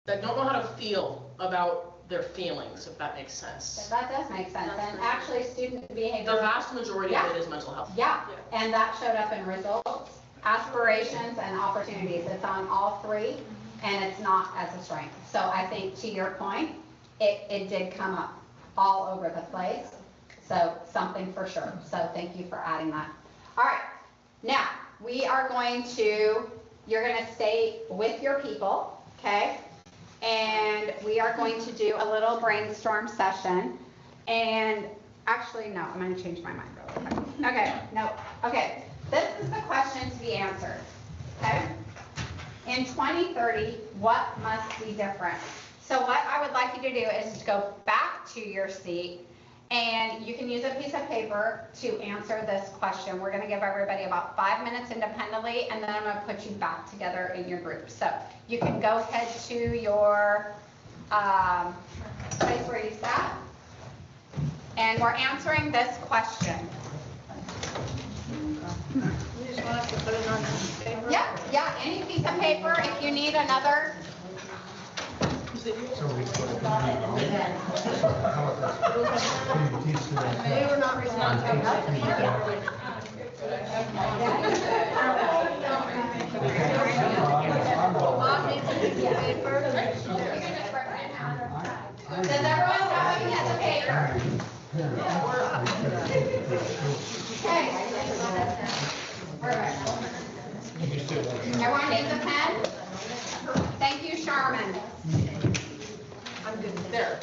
how to feel about their feelings, if that makes sense. That does make sense. And actually, student behavior. The vast majority of it is mental health. Yeah, and that showed up in results, aspirations, and opportunities. It's on all three, and it's not as a strength. So I think, to your point, it did come up all over the place. So something for sure. So thank you for adding that. All right, now we are going to, you're going to stay with your people, okay? And we are going to do a little brainstorm session. And actually, no, I'm going to change my mind really quick. Okay, no, okay. This is the question to be answered, okay? In 2030, what must be different? So what I would like you to do is to go back to your seat, and you can use a piece of paper to answer this question. We're going to give everybody about 5 minutes independently, and then I'm going to put you back together in your group. So you can go head to your place where you sat, and we're answering this question. You just want us to put it on the paper? Yeah, any piece of paper. If you need another. So we put it on. They were not responsible. Bob needs a piece of paper. Does everyone have a piece of paper? Okay. Perfect. Everyone needs a pen? Thank you, Charmin. I'm good there.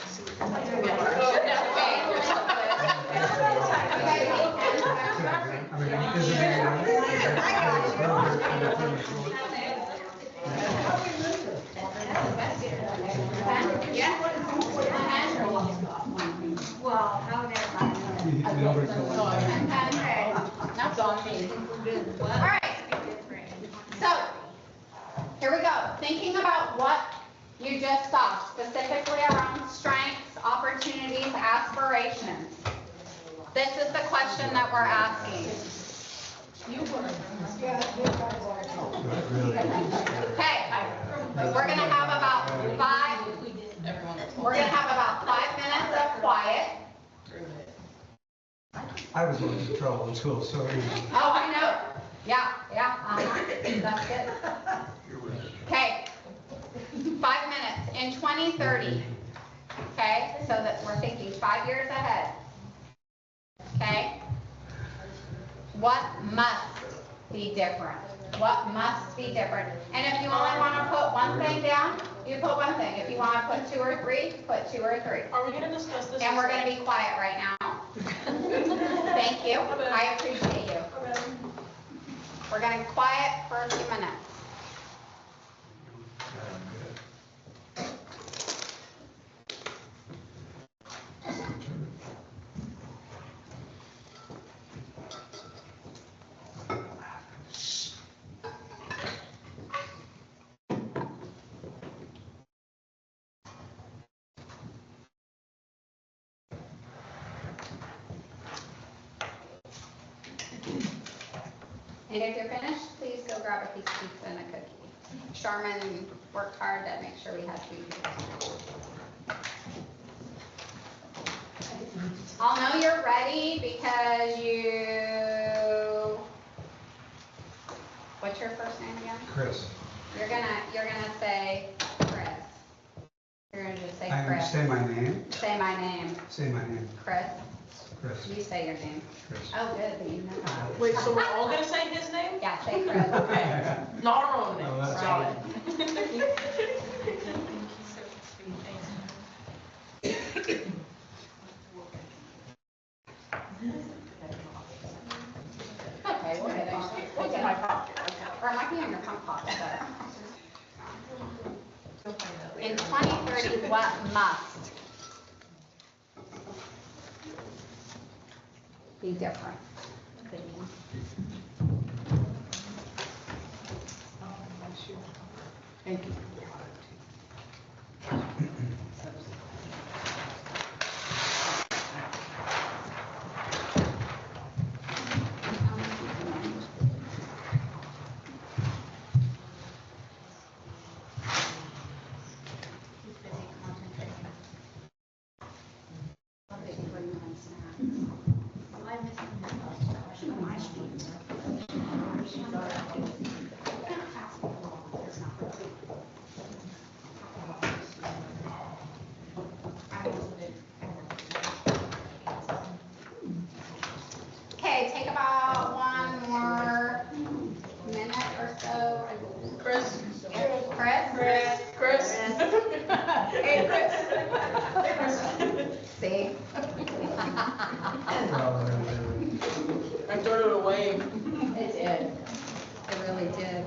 Well, how That's on me. All right. So, here we go. Thinking about what you just saw, specifically around strengths, opportunities, aspirations. This is the question that we're asking. Okay, we're gonna have about 5 minutes of quiet. I was going to trouble in school, so. Oh, I know. Yeah, that's good. Okay, 5 minutes in 2030. Okay, so that we're thinking 5 years ahead. Okay, what must be different? What must be different? And if you only want to put one thing down, you put one thing. If you want to put 2 or 3, put 2 or 3. Are we going to discuss this? And we're going to be quiet right now. Thank you. I appreciate you. We're going to be quiet for a few minutes. And if you're finished, please go grab a piece of pizza and a cookie. Charmin worked hard to make sure we had sweet pizza. I'll know you're ready because what's your first name again? Chris. You're gonna say Chris. You're gonna just say I Chris. say my name? Say my name. Say my name. Chris. Chris. You say your name. Chris. Oh, good, that you know that. Wait, so we're all gonna say his name? Yeah, say Chris. Okay, not our own Oh, names, that's got right. it. Okay, we'll get it. We'll get it. Or it might be in your front pocket, but. In 2030, what must be different? Thank you. Okay, take about one more minute or so. Chris? Chris? Chris? Hey, Chris. See? I started a wave. It did. It really did.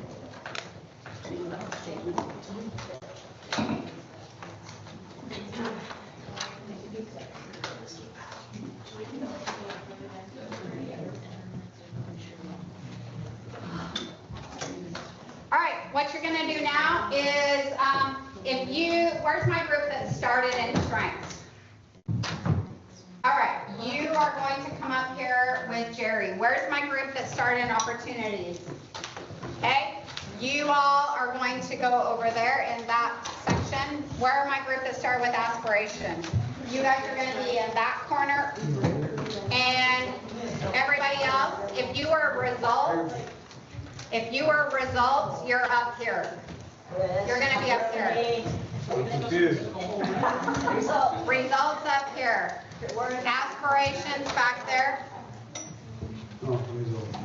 All right, what you're gonna do now is, where's my group that started in strengths? All right, you are going to come up here with Jerry. Where's my group that started in opportunities? Okay, you all are going to go over there in that section. Where are my group that started with aspiration? You guys are gonna be in that corner. And everybody else, if you were results, you're up here. You're gonna be up here. I'm confused. Results up here. Aspirations back there. Oh, results.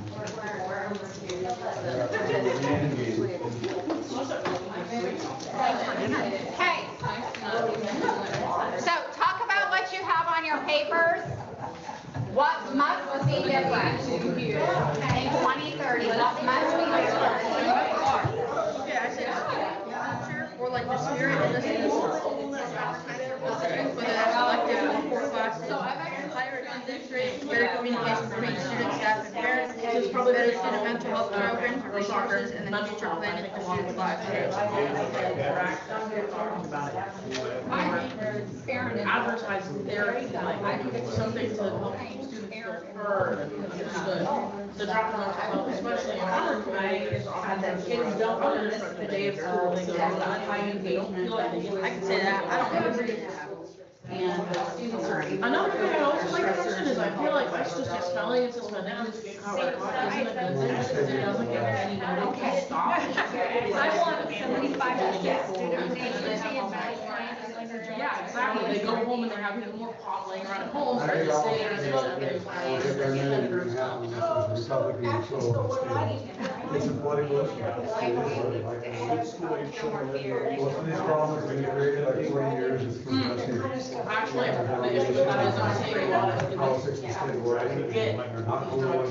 Okay. So talk about what you have on your papers. What must be different in 2030? What must be different? Yeah, I said, or like the spirit of this, whether that's elective or core classes, higher attendance rate, better communication between students, staff, and parents, better student mental health programs, resources, and the future planning for students' lives. Advertising therapy, like something to help students feel heard and understood. The drop in mental health, especially in our community, kids don't understand the day of school, they go to high engagement, they don't feel like I can say that, I don't ever get that. Another thing I also like to mention is I feel like my sister just telling it's just my dad's getting caught by caught isn't a good thing because it doesn't give any notice to stop. I want 75 students. Yeah, exactly. They go home and they're having more pot laying around at home, start to stay there and other things. It's a political issue. It's the way children live. Most of these problems have been created like 20 years. It's from us. Actually, the issue with that is I'm seeing a lot of Politics in the state of Oregon, not going away.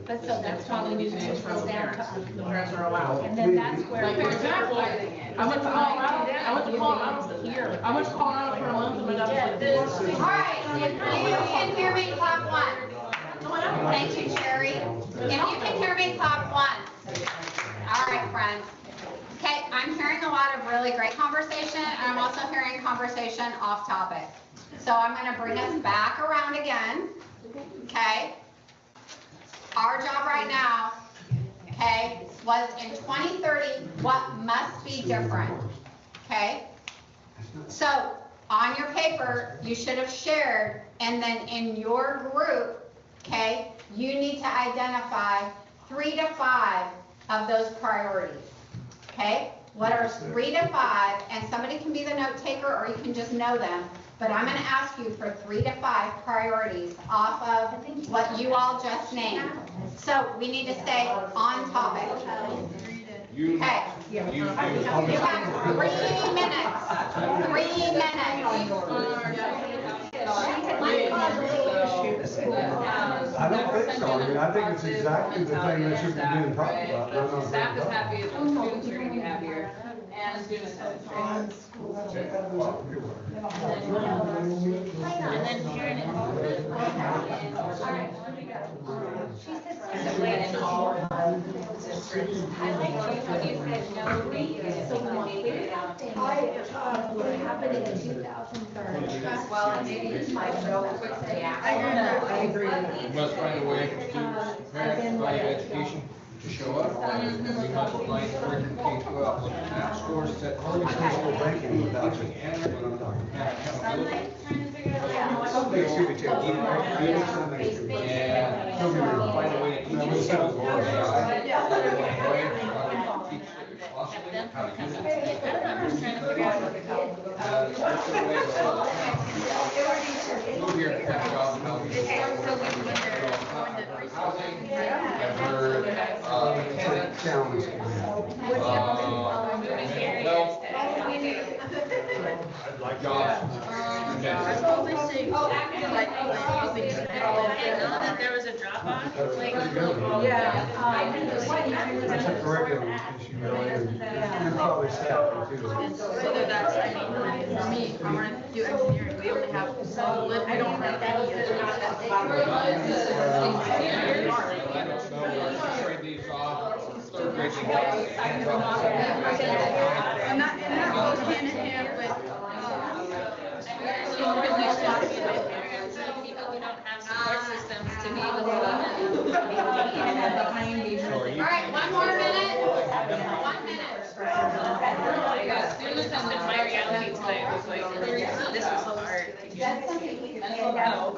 But so that's why we need to things from the parents. The parents are allowed. And then that's where. Like, for example, I went to Colorado, here. I went to Colorado for a month and my dad was like, All right, if you can hear me, clap one. Thank you, Sherry. If you can hear me, clap one. All right, friends. Okay, I'm hearing a lot of really great conversation, and I'm also hearing conversation off topic. So I'm going to bring us back around again. Okay? Our job right now okay, was in 2030, what must be different, okay? So, on your paper, you should have shared, and then in your group, okay, you need to identify 3 to 5 of those priorities, okay? What are 3 to 5, and somebody can be the note taker, or you can just know them, but I'm gonna ask you for 3 to 5 priorities off of what you all just named. So, we need to stay on topic. Okay. You have 3 minutes. 3 minutes. I don't think so. I mean, I think it's exactly the thing that should be being talked about. Staff is happy, the students are gonna be happier, and students have And then parent involvement. I like what you said, no negative. What happened in 2003? Well, and maybe it's my quick say, I agree. We must find a way for students, parents, value education to show up. We must find curriculum K-12, look at map scores, set targets, Thinking without teaching it. and accountability. Some days should be taken. Some days should be. And find a way to teach these skills more AI. Teach responsibly, how to use it. Move here and catch up, how we housing, and her, Challenge. jobs. I know that there was a drop off, like, That's a curriculum issue, really, and probably staff too. whether that's, I mean, for me, I wanna do engineering, we only have so little, I don't have any Trade these off, third grade. And that goes hand in hand with, people who don't have support systems to be able to. All right, 1 more minute. 1 minute. Students have been my reality tonight, was like, this was so hard. mental health,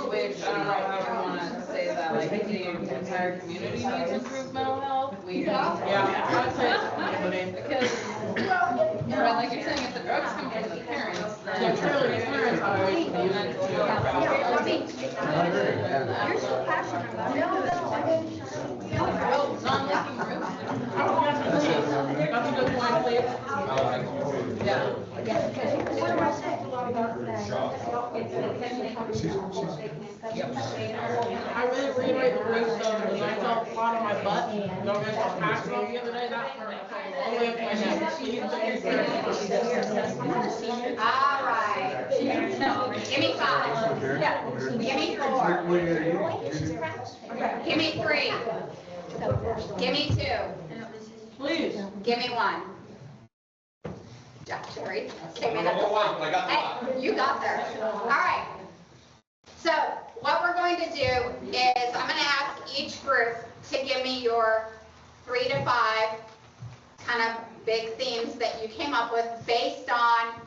which I don't know how we wanna say that, like, the entire community needs improved mental health. We need, I'd say it's everybody, because, but like you're saying, if the drugs come from the parents, then clearly the parents are using it to. You're so passionate about it. Well, non-leaking roof. That's a good point, please. Yeah. What am I saying? I really reiterate the roof stuff, because I felt flat on my butt, and I felt passionate about the other day, that hurt, all the way up my neck. All right. Give me 5. Give me 4. Give me 3. Give me 2. Please. Give me 1. Sherry, statement of the law. Hey, you got there. All right. So what we're going to do is I'm going to ask each group to give me your 3 to 5 kind of big themes that you came up with based on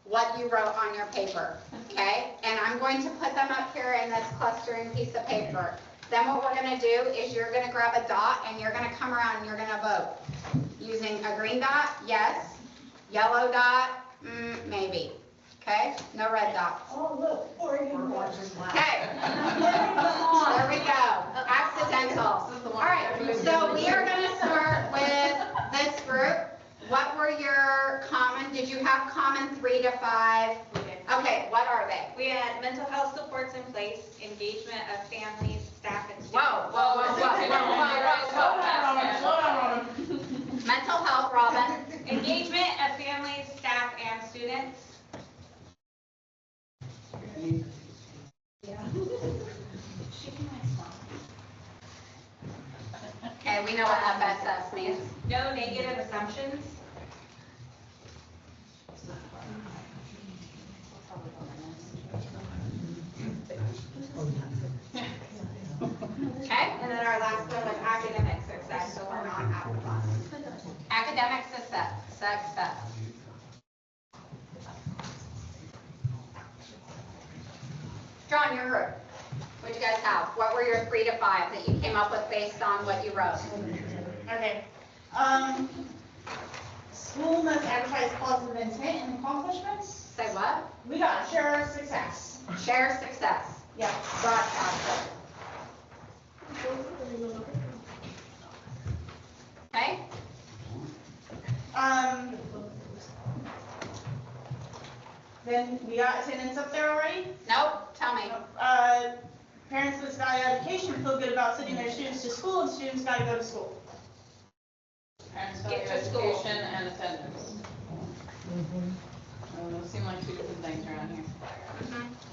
what you wrote on your paper, okay? And I'm going to put them up here in this clustering piece of paper. Then what we're going to do is you're going to grab a dot and you're going to come around and you're going to vote. Using a green dot, yes. Yellow dot, maybe. Okay? No red dots. Oh, look, Oregon watches. Okay. There we go. Accidental. All right. So we are going to start with this group. What were your common? Did you have common 3 to 5? Okay. What are they? We had mental health supports in place, engagement of families, staff, and students. Whoa. Slow down. Mental health, Robin. Engagement of families, staff, and students. Okay, we know what FSS means. No negative assumptions. Okay? And then our our last one was academic success, so we're not at the bottom. Academic success. John, your group. What'd you guys have? What were your 3 to 5 that you came up with based on what you wrote? Okay. School must advertise positive intent and accomplishments. Say what? We got share our success. Share success. Yeah. Broadcast. Okay? Then we got attendance up there already. Nope, tell me. Parents with value education feel good about sending their students to school, and students gotta go to school. Parents, Get value to school. education and attendance. Those seem like 2 different things around here.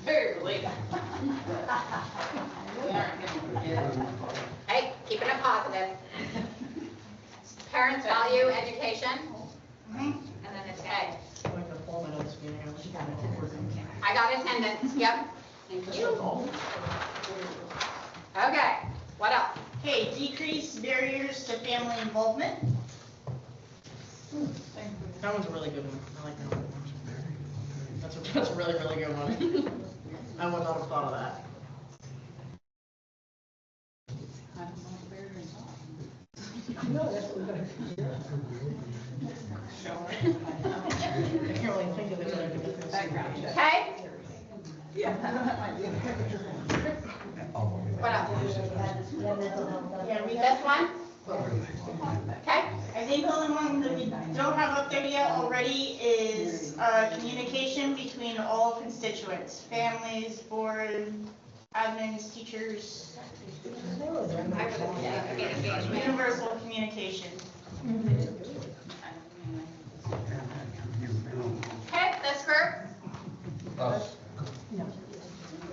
Very related. We aren't gonna forget. Hey, keeping it positive. Parents value education. And then attend. I got attendance, yep. Thank you. Okay, what else? Okay, decrease barriers to family involvement. That one's a really good one. I like that one. That's a really, really good one. I would not have thought of that. No, that's what we're gonna do. I can't really think of it, but I can think of Background check. Okay, Yeah. what else? Yeah, we This one? Okay, I think the only one that we don't have up there yet already is communication between all constituents, families, board, admins, teachers, universal communication. okay, this group, Us.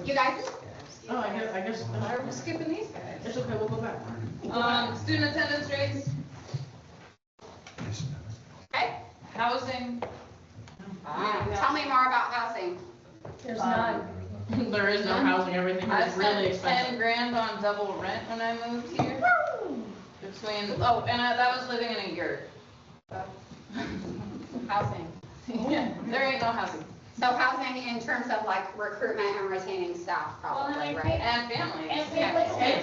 you guys? Oh, I guess. Why are we skipping these guys? It's okay, we'll go back. Student attendance rates, Okay, housing. tell me more about housing. There's none. There is no housing, everything I is really spent expensive. 10 grand on double rent when I moved here. That was living in a yurt. Housing. Yeah, there ain't no housing. So housing in terms of like recruitment and retaining staff probably, right? And families. And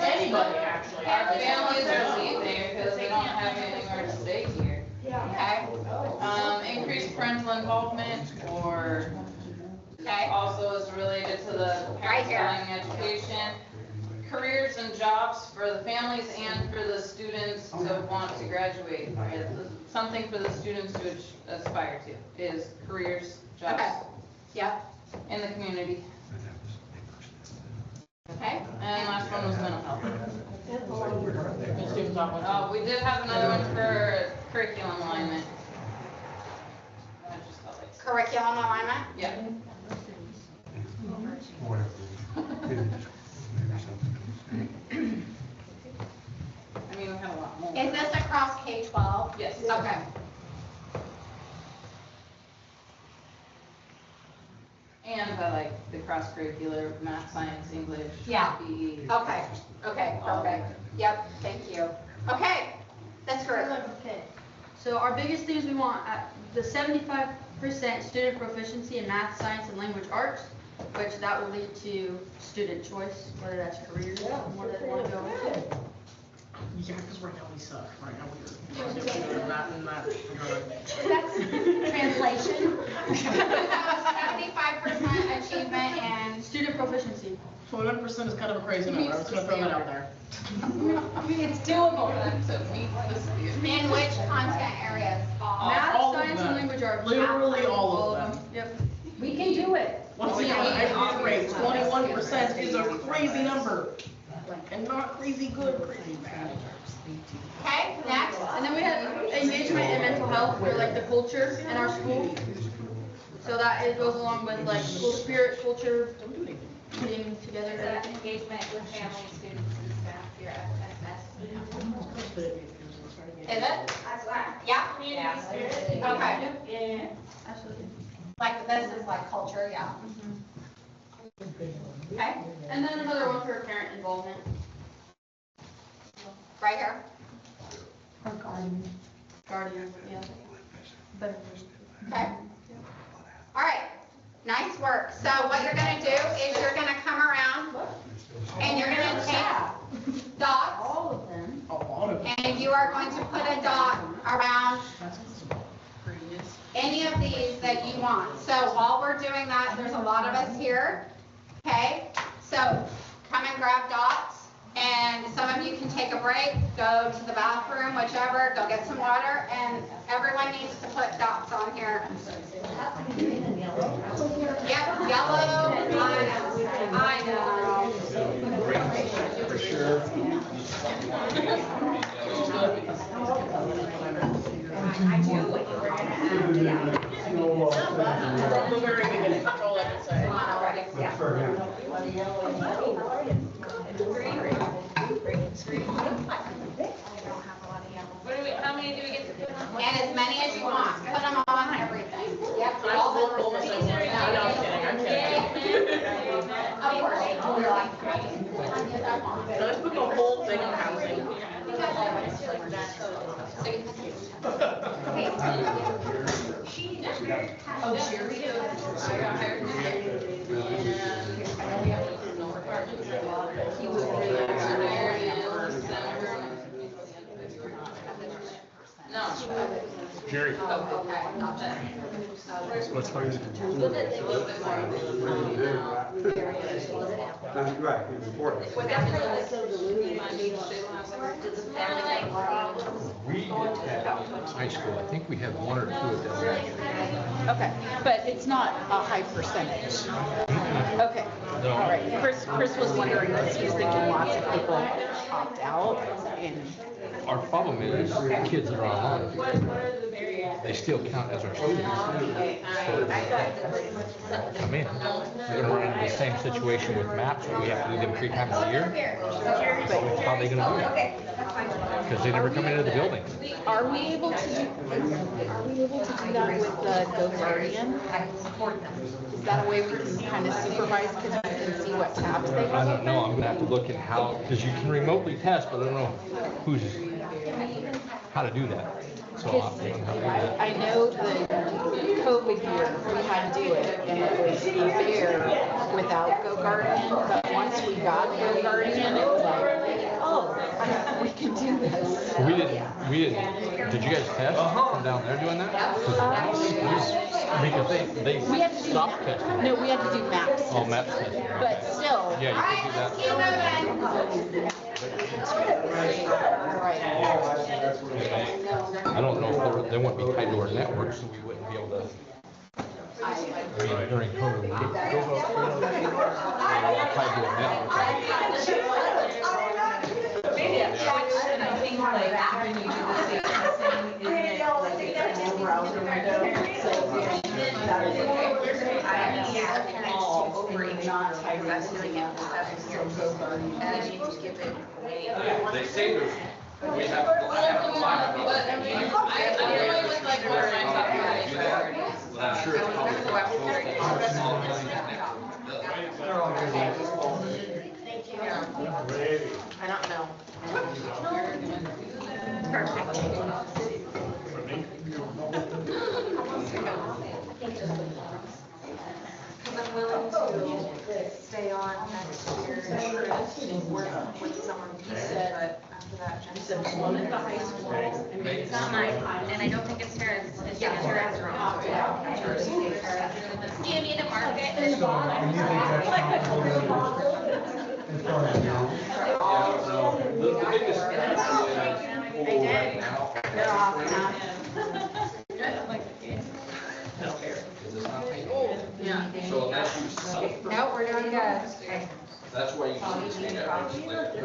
anybody, actually. Families are leaving because they don't have anywhere to stay here. Okay, Increased parental involvement or okay, also is related to the Right parents here. valuing education. Careers and jobs for the families and for the students to want to graduate. Right? Something for the students to aspire to is careers, jobs okay, yep, in the community. okay. And last one was mental health. The students don't want to. We did have another one for curriculum alignment. I just felt like- Curriculum alignment? Yeah. I mean, we had a lot more. Is this across K-12? Yes. Okay, And I like the cross-curricular, math, science, English, Yeah. PE. okay, perfect. Yep, thank you. Okay, that's correct. Okay, so our biggest things we want, the 75% student proficiency in math, science, and language arts, which that will lead to student choice, whether that's careers, more that they want to go into. Yeah, because right now we suck. Right now we're not in that regard. That's translation. 75% achievement and, Student proficiency. 21% is kind of a crazy number. I'm just gonna throw that out there. I mean, it's doable. To meet the student. In which content areas? Math, all of science, and them. language arts. Literally all of them. Yep. We can do it. Once again, I reiterate, 21% is a crazy number. And not crazy good, crazy bad. Okay, next. And then we have engagement and mental health, or like the culture in our school. So that it goes along with like school spirit, culture, getting together. So that's engagement with families, students, and staff, your FSS. Is it? That's right. Yeah? Okay. Yeah. Absolutely. Like, this is like culture, yeah. Okay, And then another one for parent involvement. right here. Or garden. Guardian, yeah. Better. Okay. All right, nice work. So what you're gonna do is you're gonna come around and you're gonna take dots All of them. and you are going to put a dot around any of these that you want. So while we're doing that, there's a lot of us here, okay? So come and grab dots, and some of you can take a break, go to the bathroom, whichever, go get some water, and everyone needs to put dots on here. Yep, yellow, I know. For sure. I knew what you were gonna ask. From the very beginning, that's all I can say. That's for him. How many do we get to put on? And as many as you want, put them on everything. Yep, I all will the pull myself. No, I'm kidding, I'm kidding. Of course. So let's put the whole thing on housing. Oh, Sherry. Jerry. Let's find it. Right, it's important. We at high school, I think we have one or two of them. Okay, but it's not a high percentage. Okay, No. all right. Chris was wondering this, he's thinking lots of people opt out and. Our problem is kids that are online, they still count as our students. So come in, they're gonna run into the same situation with MAPS, where we have to do them 3 times a year. So how are they gonna do that? Because they never come into the building. Are we able to do that with the Go Guardian? Is that a way we can kind of supervise kids and see what tabs they I have? don't know, I'm gonna have to look at how, because you can remotely test, but I don't know how to do that. So I'll have to learn how to do that. I know the COVID year, we had to do it, and it was there without Go Guardian, but once we got Go Guardian, it was like, oh, we can do this. We didn't, did you guys test from down there doing that? Because they We had to do, stopped testing. no, we had to do maps. Oh, MAPS testing. But still. Yeah, you can do that. Right. I don't know if they wouldn't be tied to our network, so we wouldn't be able to. I mean, during COVID, we were tied to our network. Maybe a function, I think, like, when you do the same thing, isn't it like it's a browser window? So all over each other, like, that's doing it, that's your Go Guardian, and then you just give it away. They say there's, we have. I really was like, what am I talking about? I'm sure it's I don't know. Because I'm willing to stay on next year and work with someone, he said, but after that. He said one at the high school and maybe It's not mine, and I don't think it's hers, it's your restaurant. Do you need a market? And you think that's as far as now? The biggest pool right now. They're off now. Is this not paid? So unless you sub. No, we're doing good. That's why you can see that average like 32%,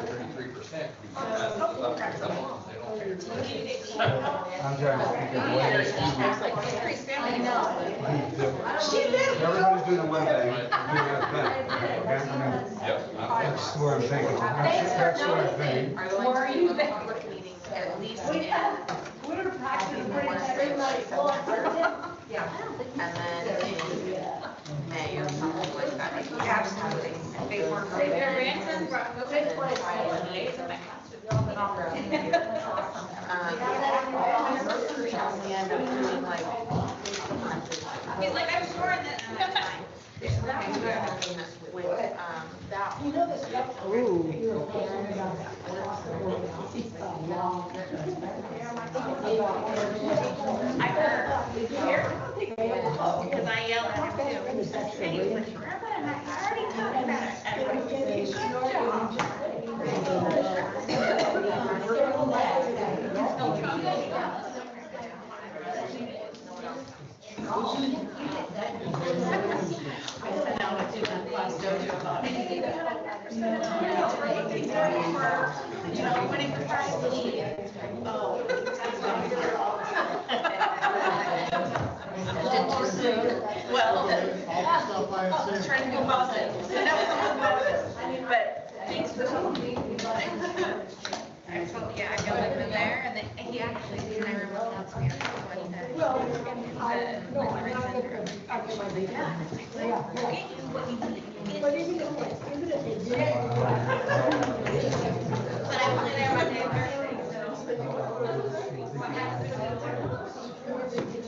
33%. They don't pay attention. I'm trying to think of ways. I know. Everybody's doing one thing, doing that thing. Okay? I mean, that's what I'm thinking. That's what I'm thinking. Are going to do a public meeting at least in. Yeah, and then in May or something like that. Absolutely. And they work. Their ransom, good place. opportunity. We end up doing like. He's like, I'm sure that. With, that. You know this stuff. I heard. Because I yelled at him too. And he's like, Grandma, and I already talked about Well, I was trying to do Boston. But thanks for telling me. I told, yeah, I got him in there, and then he actually, when I remember that's me, But even if they did. But I was there on their birthday, so.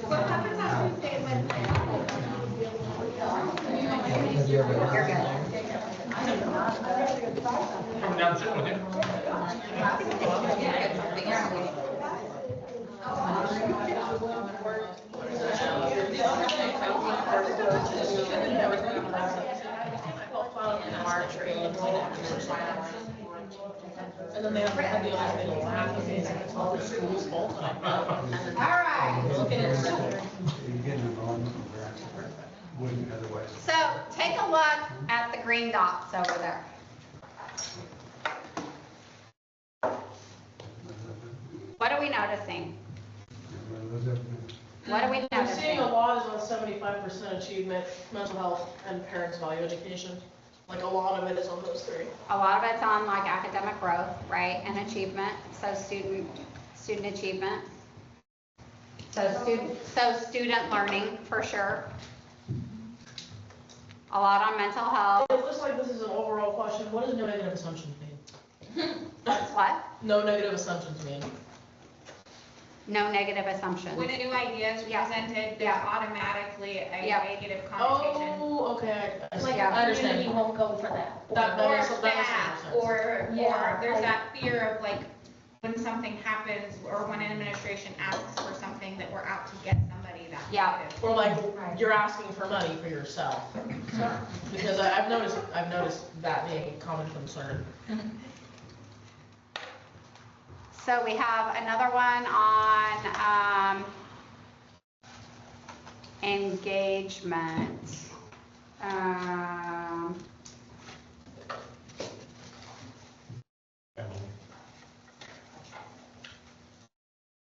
What happens on Tuesday and Wednesday? You're good. Come down, sit with you. And then they have the other thing, half of it, it's all the school's fault. All right. Looking at it. You get involved, wouldn't otherwise. So take a look at the green dots over there. What are we noticing? What are we I'm seeing a noticing? lot is on 75% achievement, mental health, and parents value education. Like a lot of it is on those three. A lot of it's on like academic growth, right, and achievement, so student achievement. So student learning, for sure. A lot on mental health. It looks like this is an overall question. What does no negative assumptions mean? That's what? No negative assumptions mean. No negative assumptions. When a new idea is presented, there's automatically a Yeah. negative connotation. Oh, okay. I see. Like Yeah. I a understand. community won't go for that. That Or makes that, sense. or Yeah, there's I- that fear of like, when something happens, or when an administration asks for something, that we're out to get somebody that's Yeah. negative. Or like you're asking for money for yourself. Because I've noticed that being a common concern. So we have another one on engagement.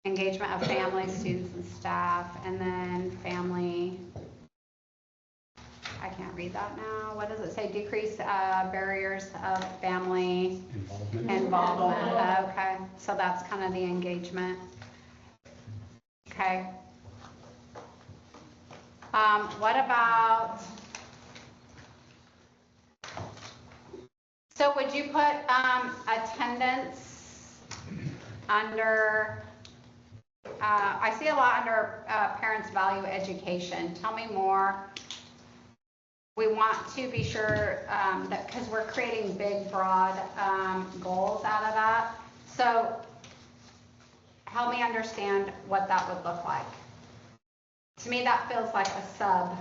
Engagement of families, students, and staff, and then family. I can't read that now. What does it say? Decrease barriers of family involvement. Okay, so that's kind of the engagement. Okay. What about, so would you put attendance under, I see a lot under parents value education. Tell me more. We want to be sure that, because we're creating big, broad goals out of that. So help me understand what that would look like. To me, that feels like a sub.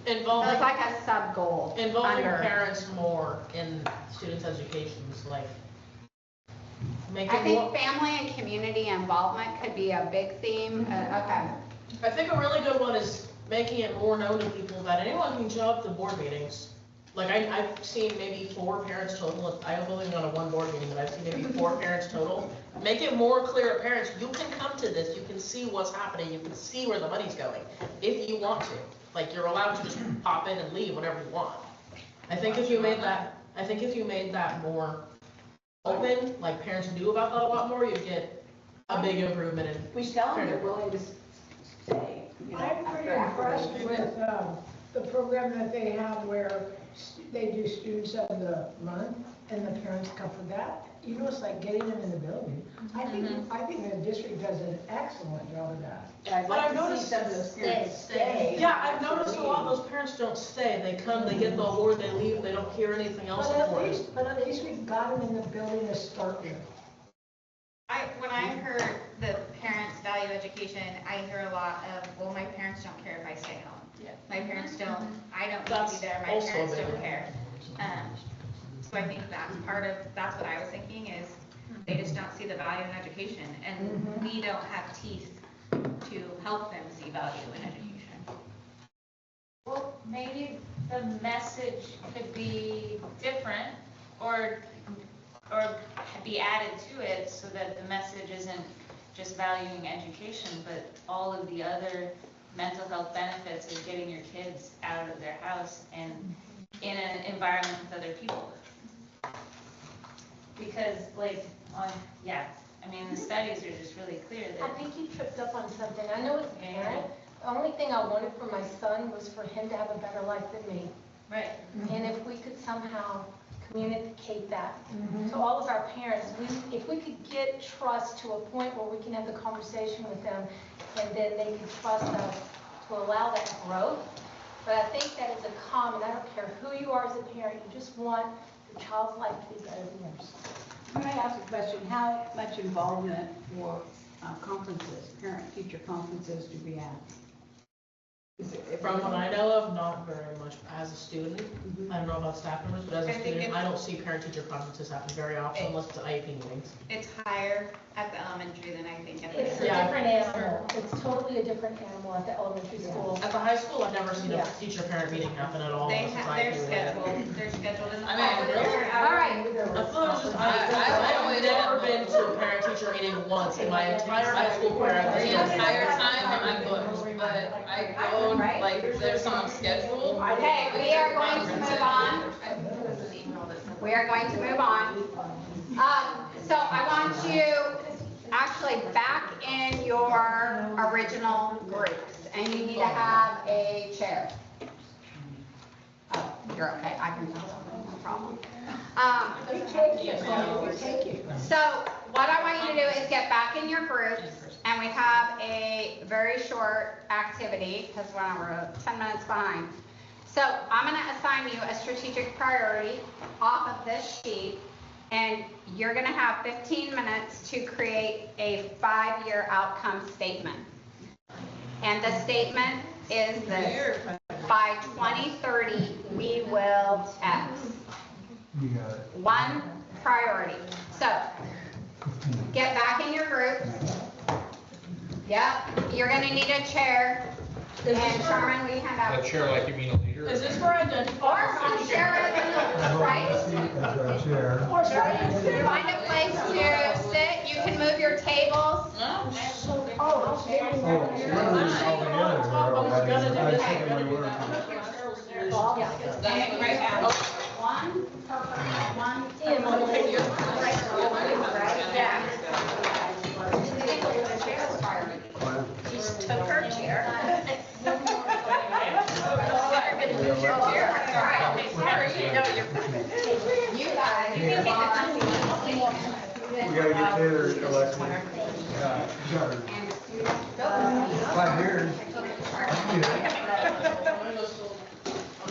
Involving, Feels like a sub goal. involving under. parents more in students' educations, like make I it think more. family and community involvement could be a big theme. Okay. I think a really good one is making it more known to people that anyone can show up to board meetings. Like I've seen maybe 4 parents total. I've only gone to one board meeting, but I've seen maybe 4 parents total. Make it more clear to parents, you can come to this, you can see what's happening, you can see where the money's going, if you want to. Like you're allowed to just pop in and leave whenever you want. I think if you made that more open, like parents knew about that a lot more, you'd get a big improvement in. We tell them they're willing to stay. I'm pretty impressed with the program that they have where they do students of the month and the parents come for that, you know, it's like getting them in the building. I think the district does an excellent job of that. I'd But like I've to see noticed some of those parents stay. Yeah, I've noticed a lot of those parents don't stay. They come, they get the award, they leave, they don't hear anything else before. But at least we've got them in the building to start with. When I heard the parents value education, I hear a lot of, well, my parents don't care if I stay home. My parents don't, I don't need to be there, my That's parents also don't big. care. So I think that's what I was thinking is, they just don't see the value in education, and we don't have teeth to help them see value in education. Well, maybe the message could be different or be added to it so that the message isn't just valuing education, but all of the other mental health benefits of getting your kids out of their house and in an environment with other people. Because the studies are just really clear I that. think you tripped up on something. I know as a parent, the only thing I wanted for my son was for him to have a better life than me. Right. And if we could somehow communicate that to all of our parents, if we could get trust to a point where we can have the conversation with them, and then they could trust us to allow that growth. But I think that is a common, I don't care who you are as a parent, you just want your child's life to be better than yours. Can I ask a question? How much involvement for conferences, parent-teacher conferences do we have? From what I know of, not very much as a student. I don't know about staff members, but as a student, I don't see parent-teacher conferences happen very often unless it's IEP meetings. It's higher at the elementary than I think at the. It's a different animal. It's totally a different animal at the elementary school. At the high school, I've never seen a teacher-parent meeting happen at all. They're unless it's IEP. scheduled in the. All right. I feel like it's just, I've never been to a parent-teacher meeting once in my entire high school career. The entire time I'm booked, but I go, like, if there's someone scheduled. Okay, we are going to move on. We are going to move on. So I want you actually back in your original groups, and you need to have a chair. Oh, you're okay, I can tell, no problem. So what I want you to do is get back in your groups, and we have a very short activity, because we're 10 minutes behind. So I'm going to assign you a strategic priority off of this sheet, and you're going to have 15 minutes to create a 5-year outcome statement. And the statement is this: by 2030, we will X. You got it. One priority. So get back in your groups. Yep, you're going to need a chair. And Sherman, we hand out. A chair like you mean a leader? Is this for identifying? Or a chair, right? As a chair. Find a place to sit. You can move your tables. Oh, she was all together there. I was thinking we were. One, She took her chair. You guys, you can We gotta get Taylor elected. Sure. 5 years.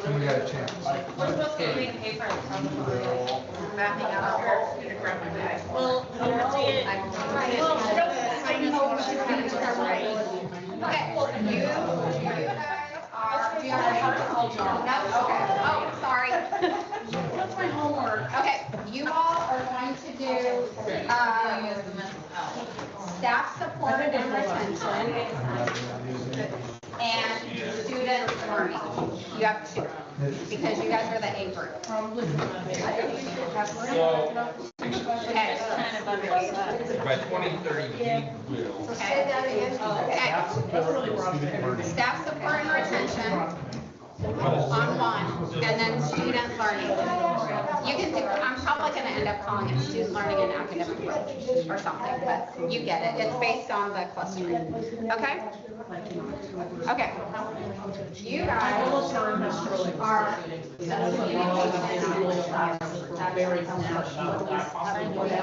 And we got a chance. We're supposed to be doing paper. mapping out our student growth guide. Well, Okay, you guys are, do you have a heart? No, okay, oh, sorry. What's my homework? Okay, you all are going to do, staff support and retention and student learning. You have two, because you guys are the A group. Okay. By 2030, we will. Say that again. Okay. Staff support and retention on one, and then student learning. You can do, I'm probably gonna end up calling it student learning and academic growth or something, but you get it. It's based on the clustering. Okay? Okay. You guys our very concerned about that possibility.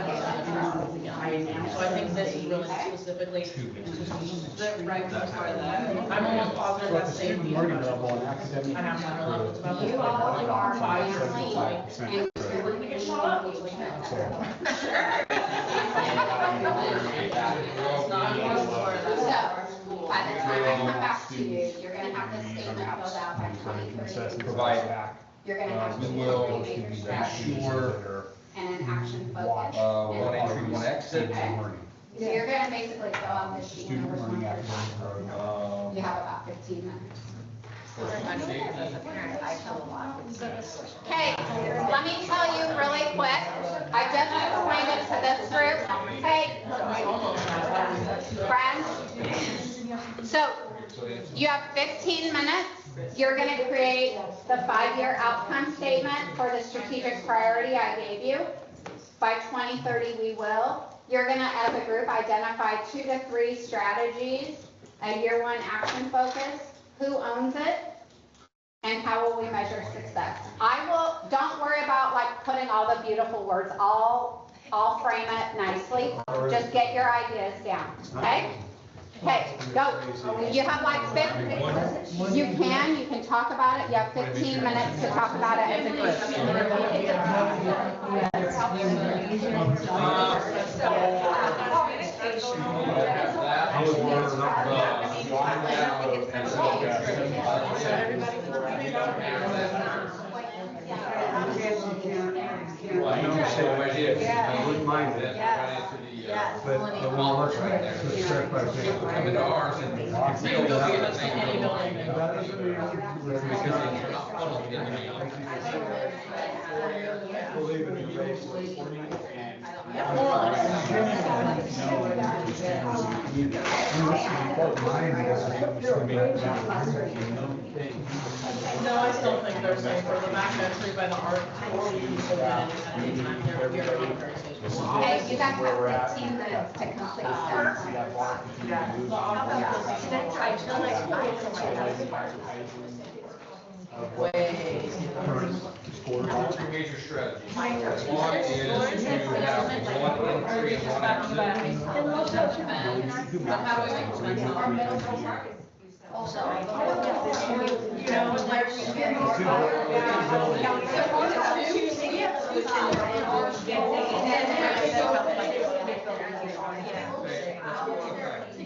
So I think this is really specifically the right part of that. I'm almost positive that's the same. Learning level and academic. I have my reluctance about this. You all are Five years family old. So, by the time I come back to you, you're gonna have this statement filled out by 2030. Provide, You're gonna have we to will do major make strategies sure, and an action focus. one entry, one exit. Okay. So you're gonna basically fill out this sheet Student and learning respond to academic that. program. You have about 15 minutes. Okay, let me tell you really quick, I just explained it to this group. Hey, friends, so you have 15 minutes. You're gonna create the 5-year outcome statement for the strategic priority I gave you. By 2030, we will. You're gonna, as a group, identify 2 to 3 strategies, a year 1 action focus, who owns it, and how will we measure success. Don't worry about like putting all the beautiful words, I'll frame it nicely. Just get your ideas down, okay? Okay, go. You have like 15, you can talk about it. You have 15 minutes to talk about it as a group. I wouldn't mind it. But the one works right there. Come into ours and we don't do the other thing. Believe in the race. No, I still think they're saying for the back entry by the art or we can put that in at any time. They're very Okay, you guys have 15 minutes to complete them. Way. Three major strategies. One is to have one entry and one exit. But how do we make it? Also, you know, like.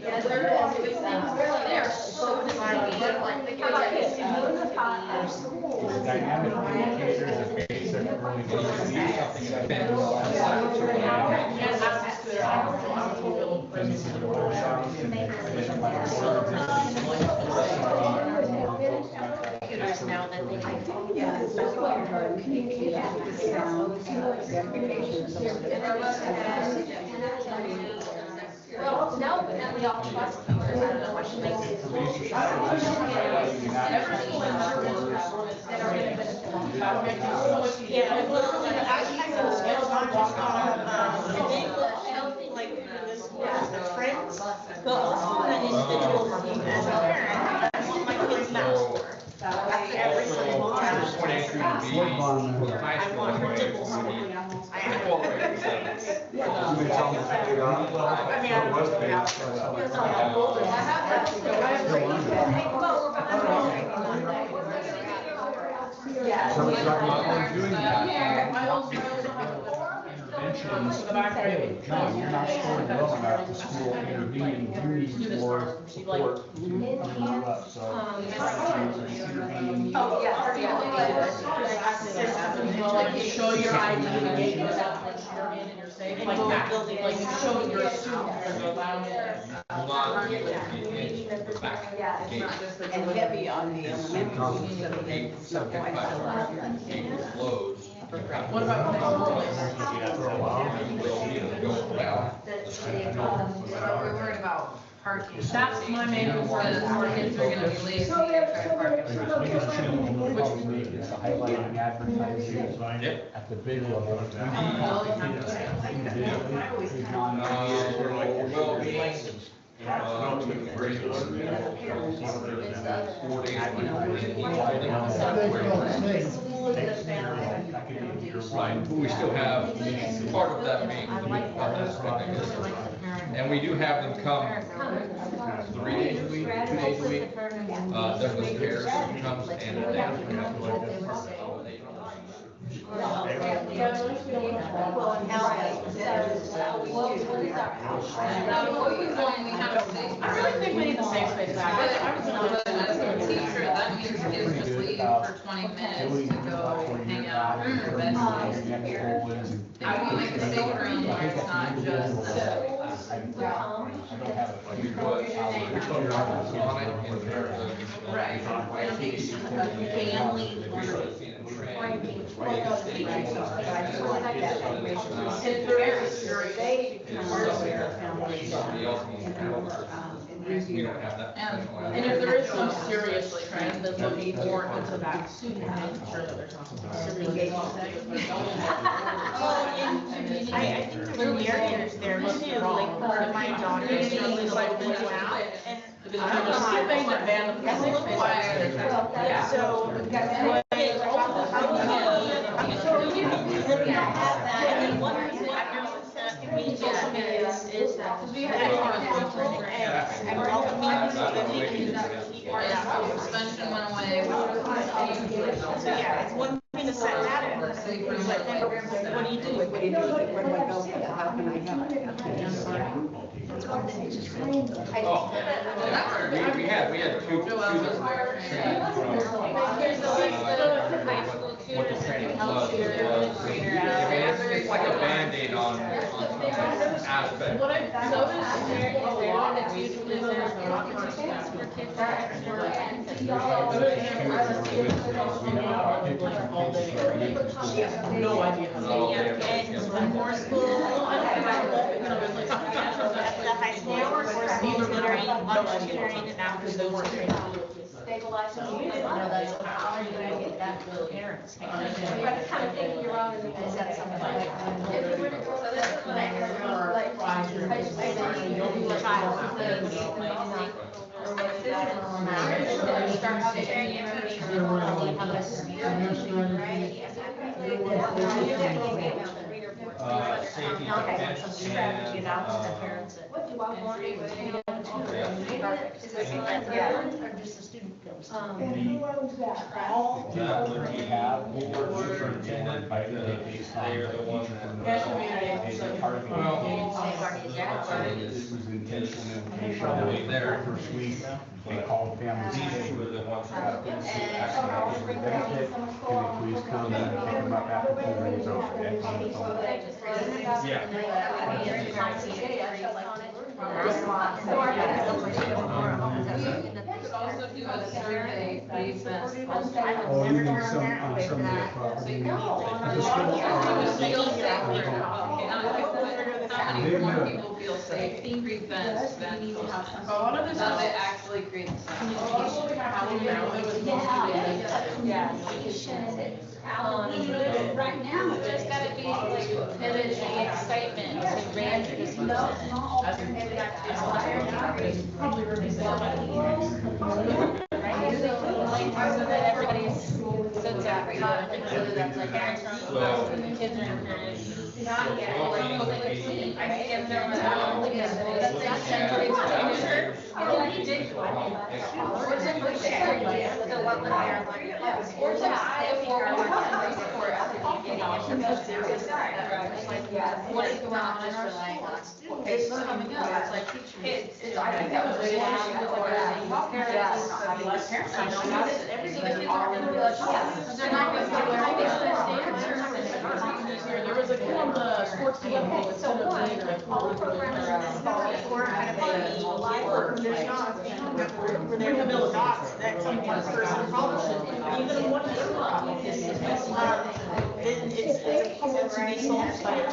They're so designed, like, the Dynamic indicators of basic early now that they can. Well, no, but then we all trust you. I don't know what should make it. But also on an individual team as a parent, I want my kids master. That's every single one. One entry to be high school. interventions. Hey, John, you're not scoring well enough to school intervene, you need more support to move up, so. Oh, like show your ID, get yourself, like you're in and you're safe, like that, like show your student, you're allowed in. And heavy on the elementary, so What about We're worried about parking. That's my main concern. More kids are gonna be lazy and try to park in front of The biggest change we'll probably make is highlighting advertising at the big level. Right, but we still have part of that being and we do have them come 3 days a week, 2 days a week. There's no care that comes and I really think we need the safe space back. I was gonna put as a teacher, that means kids just leave for 20 minutes to go hang out in their bedrooms. I want to make a safe room where it's not just. Right. we don't have that. And if there is some seriously trend that's looking more into that student, I'm sure that there's also some engagement. I think the barriers there too, like part of my daughter is struggling a little bit with math and. Skipping the band. Yeah. So, is that because we have and we're all meetings so that we can keep our Suspension went away. So yeah, it's one thing to set that in, but then what do you do with it? How can I help? Oh, yeah. We had two that were trained from, what the training was. It's like a Band-Aid on aspect. What I've noticed is there a lot of usually there's a lot more space for kids that no idea. And more school, at the high school, we're speed tutoring, lunch tutoring, and after school tutoring. Stabilizing. How are you gonna get that to the parents? But I kind of think you're wrong, is that something like, if you were to go to this, like, high school, you'll be like, child, Safety, defense, and, what do I want? Is it or just the student goes? And who owns that? All. That would be superintendent, but they are the one that. Is it part of the? This was intentional invitation. There. First week, they called families. These were the ones that got Can they please come and pick them up after 2 days over? And on the phone. Also do a survey based on. Oh, you mean some of the property? How many more people feel safe prevents that? A lot of this stuff it actually creates communication. How we know it was Right now, There's gotta be like energy, excitement to brand this probably so that everybody sits out, whether that's like parents or kids are encouraged. Not yet. I can give them that's extra. He did. Or to share the what would I or to support what is going on in our school. It's coming up. It's like teachers. I think that was a parents. I know everything that kids are gonna be like, because they're not going to go there was a kid on the sports team who was So one, all the programs in this fall, There's not, rehabilitation, that's one person problem, even one it's to be solved by that.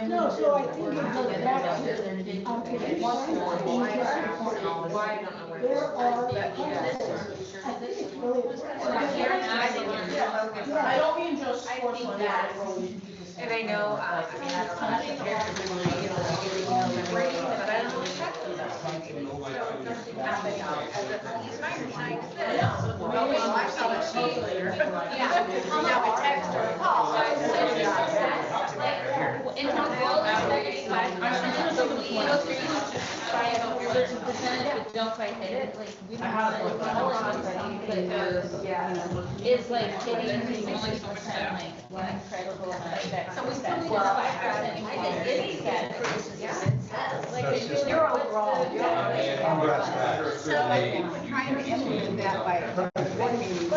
No, so I think it goes back to, there are, I think it's I don't mean just sports on that. And I know, I mean, I don't know, I think parents are really, you know, like, giving them the rating, but I don't really check those out. So if something happens, as a police fire sign, it's this. Oh, well, I saw that she later. Yeah, now we text her, call. In her goal, there's a percentage that don't quite hit it, like, we don't have to tell anybody, because it's like hitting 60%, like, incredible effect. So we still need to Well, have 5%. I think it is that, like, if That's you're overall. So we're trying to implement that by giving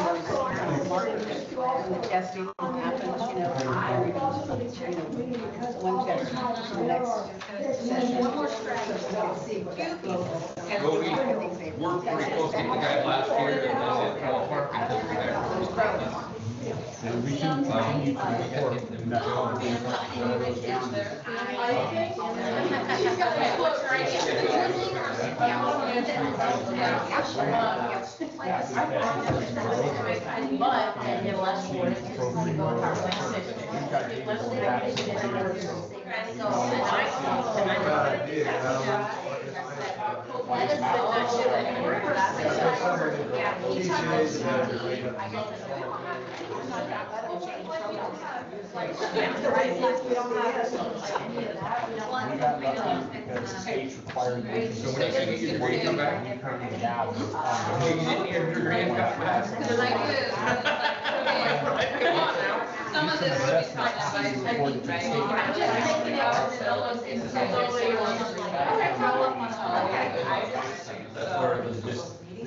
those markers when the testing happens, you know, one test, the next session. One more strategy. Well, we're pretty close to the guy last year, and then it fell apart because we were And we can continue to report in that But, and give less for it, it's only going to like 60. State's required. So when you say you get your grade come back, You turn it down. you didn't get your grade come back. Because I do. Come on now. Some of this would be taught by technique, right? I'm just thinking about those in some way. Okay, follow up on all that. That's where it was just. We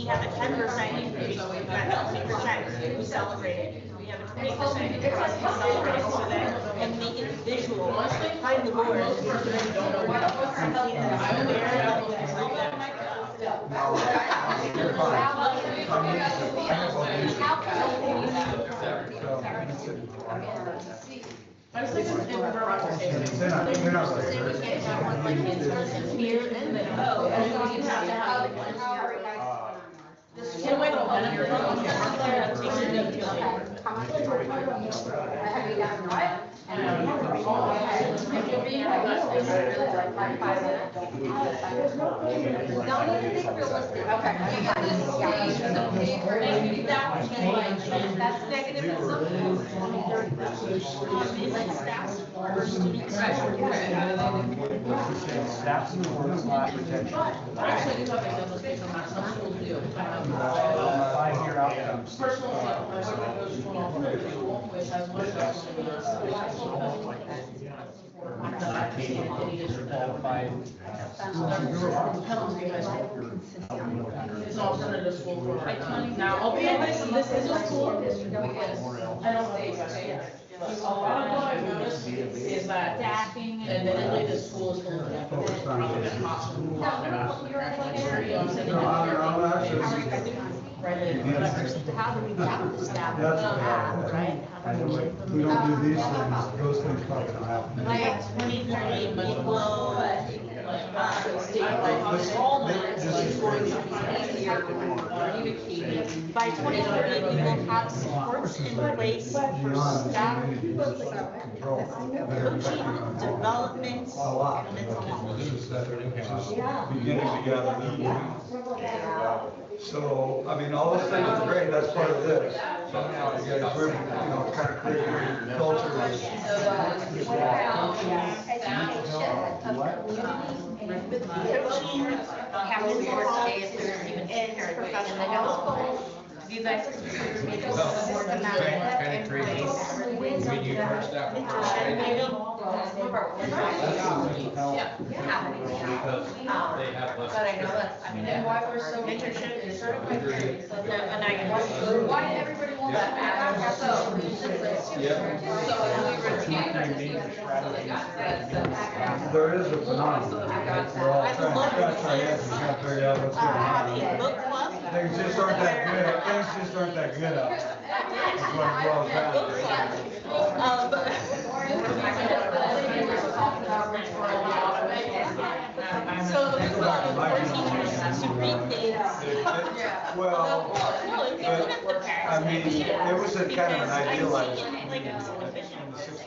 have a 10% increase, we've got 50% we celebrated, we have a 20% increase we celebrated, so that, and the individual behind the board is really don't know what. I was thinking if we were about to say this. They're not there. Here and then, oh, and you have to have. Can we go on your phone? Don't even think realistic. Okay. You got this stage, the paper, maybe that would be like, that's negative at some Staff's in the form slash retention. Actually, I do have those things on my some schools do. 5-year outcomes. Personal development, someone goes to an alternative school, which has one person in that I can't in any district that I would buy. Pelham's Gate High School. It's an alternative school for. Now, albeit this is a school. I don't think that's it. A lot of what I've noticed is that admittedly this school is going to probably gonna cost them a lot. How do we get the staff we have, right? If we don't do these things, those things probably don't happen. Like 20, 30 people, This is going to by 2030, we will have supports in place for staff, coaching, development, a lot. and mental health. This is that, it's just beginning together. So, I mean, all those things are great, that's part of this. You guys really, kind of create your culture. You guys consider me to Well, support the kind of crazy. When you first start with Because they have less. But I know that's, I mean, and why we're so interested in certified trades. Why did everybody want that? So, There is a phenomenon. We're all trying to scratch our heads and trying to figure out what's going on. A book club Things just aren't that good, things just aren't that good out there. That's what it boils down So there's a lot of teachers to read things. Well, but, I mean, it was a kind of an idealized community in the 60s.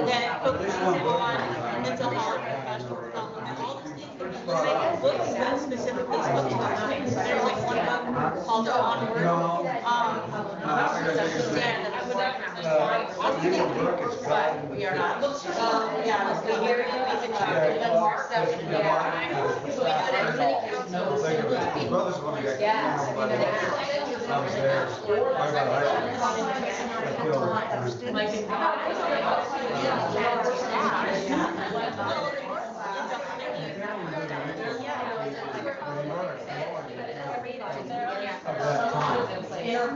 That focuses on mental health, professional development, all these things. Books that specifically spoke to my mind. There's like one book called Onward. No. Yeah, I would We are not. yeah, we hear it, we can check it. Brothers when I got I was there. I got of that time.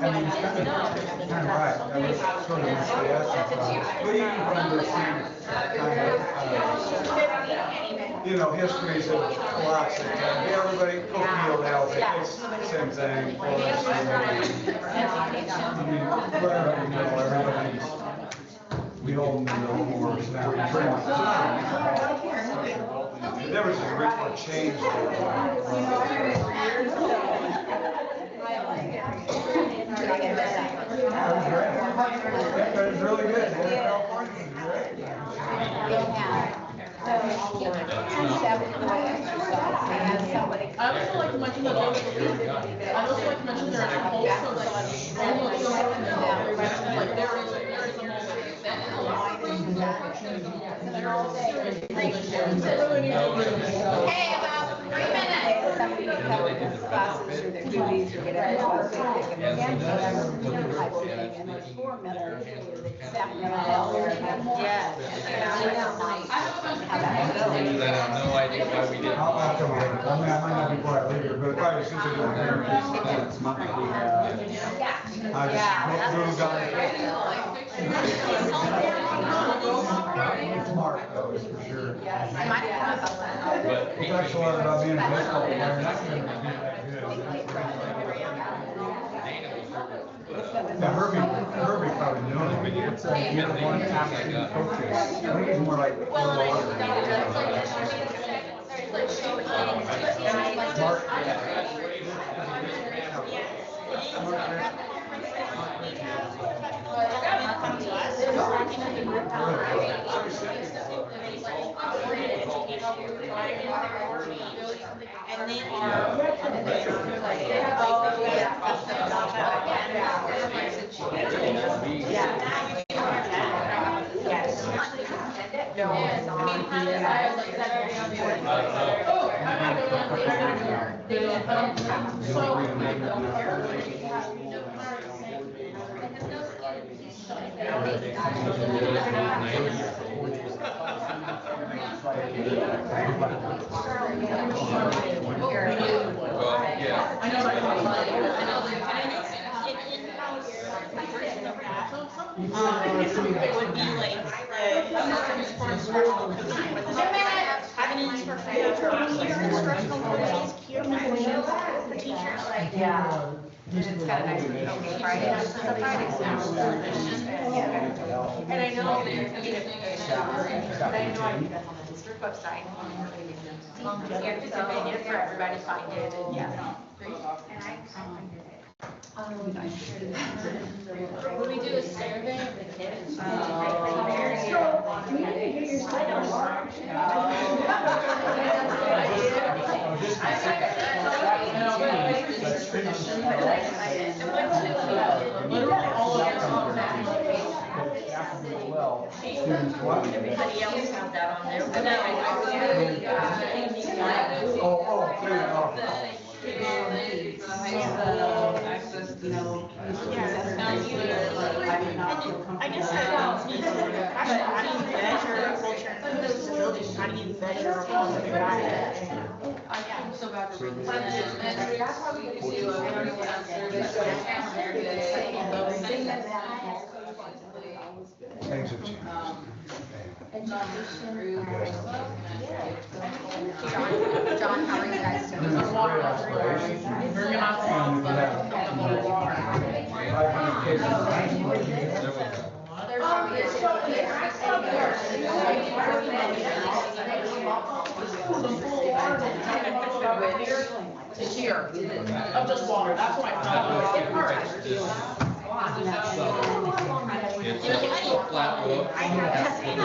I mean, it's kind of right, that was sort of the essence of it. But you can understand kind of, you know, histories of collapse. Hey, everybody, go field health, it's the same thing. I mean, whatever, you know, everybody's, we all know wars now. There was a great change there. That was really good. I also like to mention that there was I also like to mention there is a wholesome side, almost like there is a Hey, about 3 minutes. Classes or their duties or whatever. And there's 4 minutes. Staff mental health. Yes. How that goes. I have no idea why we did. I'll come later. I mean, I might not be quite later, but probably since you're doing there, I just moved on. It's Mark, though, is for sure. I might have thought about that. He talks a lot about being a baseball player, and that's gonna be that good. Yeah, Herbie probably knew him. It's year one after the coaches. I think he's more like. And then it would be like having an instructional for teachers. Yeah. It's kind of nice. Okay, Friday. So Fridays now. And I know that you're coming to but I know I put that on the district website. Yeah, just a video for everybody to find it and, yeah. Would we do a survey of the kids? Everybody else have that on there. I guess that needs to be how do you measure culture and disability? How do you measure I'm so bad for reading. Things have changed. John, how are you guys? This is water. Bring it off the And we have, and a little water. 500 cases. This year, of just water, that's what I found. It hurts. It's a flat roof. I am not a fan.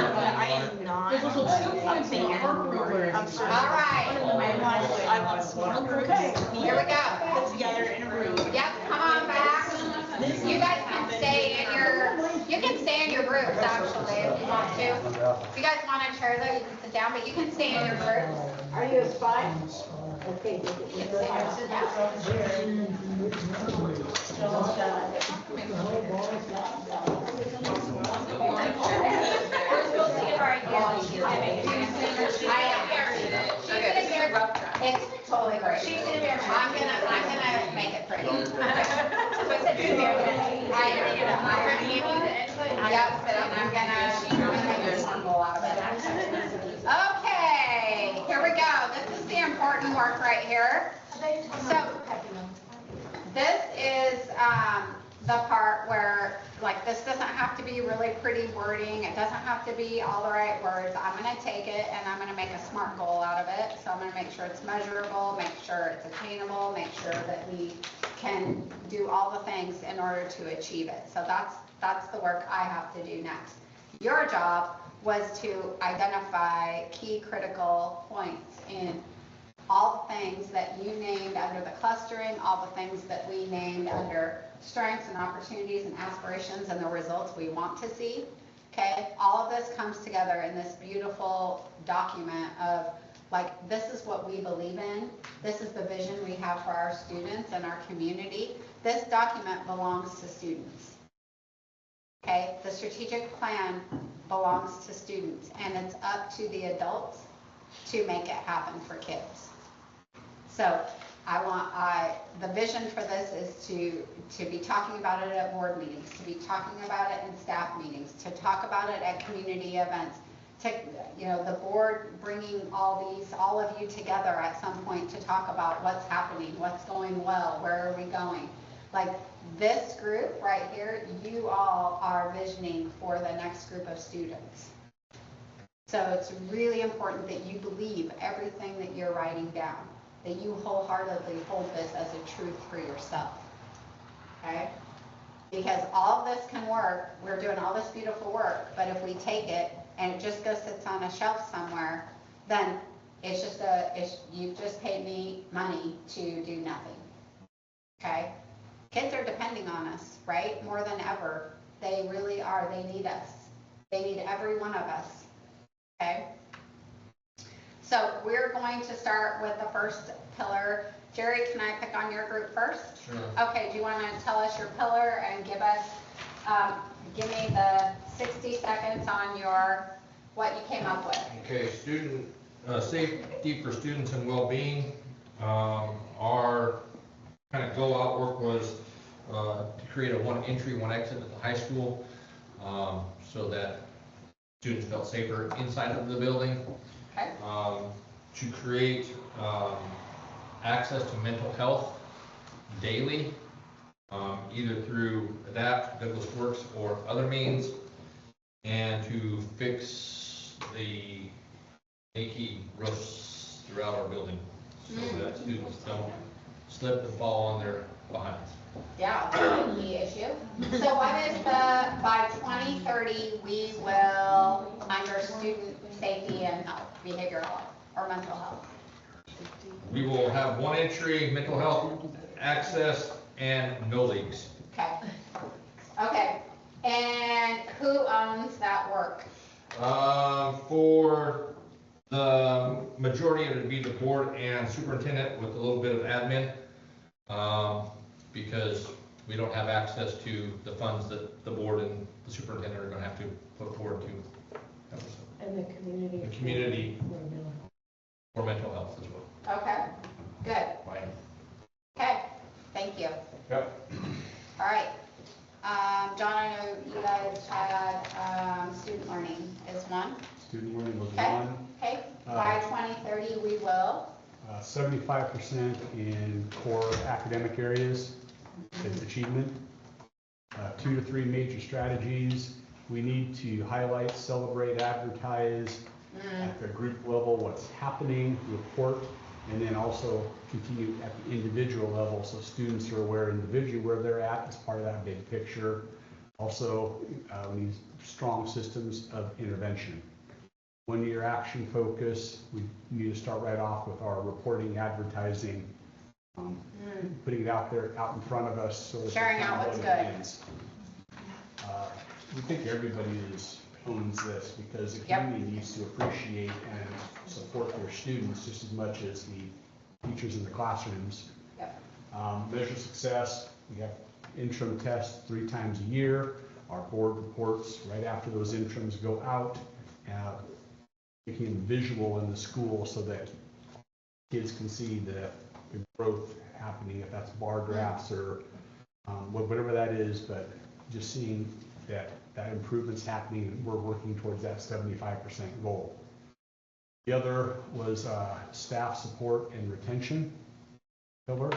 I'm sorry. All right. I want small groups. Here we go. Put together in a room. Yep, come on back. You guys can stay in your groups actually if you want to. If you guys want a chair though, you can sit down, but you can stay in your groups. Are you a spy? Okay. You can stay in your groups. It's totally great. I'm gonna make it pretty. Yep, so I'm gonna make a circle out of it. Okay, here we go. This is the important work right here. So, this is, the part where, like, this doesn't have to be really pretty wording, it doesn't have to be all the right words. I'm gonna take it and I'm gonna make a SMART goal out of it. So I'm gonna make sure it's measurable, make sure it's attainable, make sure that we can do all the things in order to achieve it. So that's the work I have to do next. Your job was to identify key critical points in all the things that you named under the clustering, all the things that we named under strengths and opportunities and aspirations and the results we want to see. Okay, all of this comes together in this beautiful document of, like, this is what we believe in. This is the vision we have for our students and our community. This document belongs to students. Okay, the strategic plan belongs to students, and it's up to the adults to make it happen for kids. So the vision for this is to be talking about it at board meetings, to be talking about it in staff meetings, to talk about it at community events, to, the board bringing all of you together at some point to talk about what's happening, what's going well, where are we going. Like this group right here, you all are visioning for the next group of students. So it's really important that you believe everything that you're writing down, that you wholeheartedly hold this as a truth for yourself, okay? Because all of this can work, we're doing all this beautiful work, but if we take it and it just sits on a shelf somewhere, then you've just paid me money to do nothing, okay? Kids are depending on us, right? More than ever. They really are, they need us. They need every one of us, okay? So we're going to start with the first pillar. Jerry, can I pick on your group first? Sure. Okay, do you want to tell us your pillar and give me the 60 seconds on what you came up with? Okay, student safety for students and well-being. Our kind of go-out work was to create a one entry, one exit at the high school, so that students felt safer inside of the building. Okay. To create access to mental health daily, either through ADAPT, Douglas Works, or other means, and to fix the leaky roofs throughout our building so that students don't slip and fall on their behinds. Yeah, that's a key issue. So what is by 2030, we will, under student safety and health, behavioral health, or mental health? We will have one entry, mental health, access, and no leaks. Okay. Okay. And who owns that work? For the majority, it would be the board and superintendent with a little bit of admin, because we don't have access to the funds that the board and the superintendent are going to have to put forward to. And the community. The community for mental health as well. Okay. Good. Right. Okay. Thank you. Yep. All right. John, I know you guys had student learning is one. Student learning was Okay. one. Okay. By 2030, we will. 75% in core academic areas, is achievement. 2 to 3 major strategies. We need to highlight, celebrate, advertise at the group level what's happening, report, and then also continue at the individual level so students are aware individually where they're at as part of that big picture. Also, we need strong systems of intervention. 1-year action focus, we need to start right off with our reporting, advertising, putting it out there, out in front of us. So Sharing out what's good. We think everybody owns this because the community needs to appreciate and support their students just as much as the teachers in the classrooms. Measure success, we have interim tests 3 times a year. Our board reports right after those interims go out, making them visual in the school so that kids can see the growth happening, if that's bar graphs or whatever that is, but just seeing that improvement's happening, and we're working towards that 75% goal. The other was staff support and retention pillar.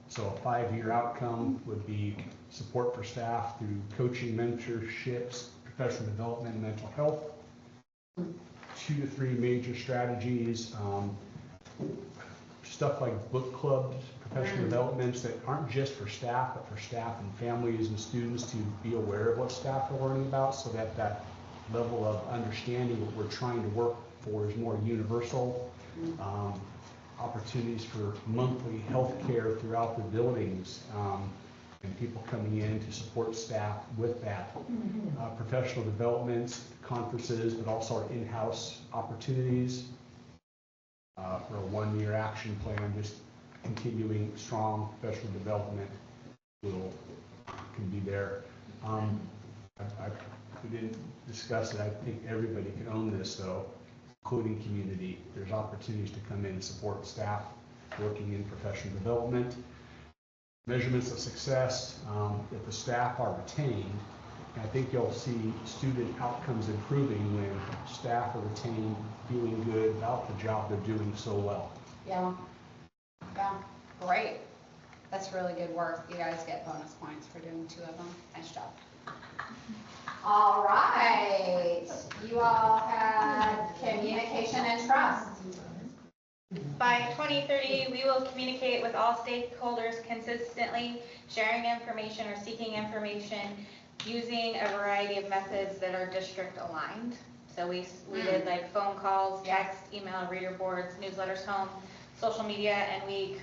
So a 5-year outcome would be support for staff through coaching, mentorships, professional development, and mental health. 2 to 3 major strategies, stuff like book clubs, professional developments that aren't just for staff, but for staff and families and students to be aware of what staff are learning about so that that level of understanding what we're trying to work for is more universal. Opportunities for monthly health care throughout the buildings and people coming in to support staff with that. Professional developments, conferences, but also our in-house opportunities for a 1-year action plan, just continuing strong professional development can be there. We didn't discuss it. I think everybody can own this though, including community. There's opportunities to come in and support staff working in professional development. Measurements of success, if the staff are retained, and I think you'll see student outcomes improving when staff are retained, feeling good about the job they're doing so well. Yeah, great. That's really good work. You guys get bonus points for doing 2 of them. Nice job. All right, you all had communication and trust. By 2030, we will communicate with all stakeholders consistently, sharing information or seeking information using a variety of methods that are district aligned. So we did like phone calls, text, email, reader boards, newsletters home, social media, and we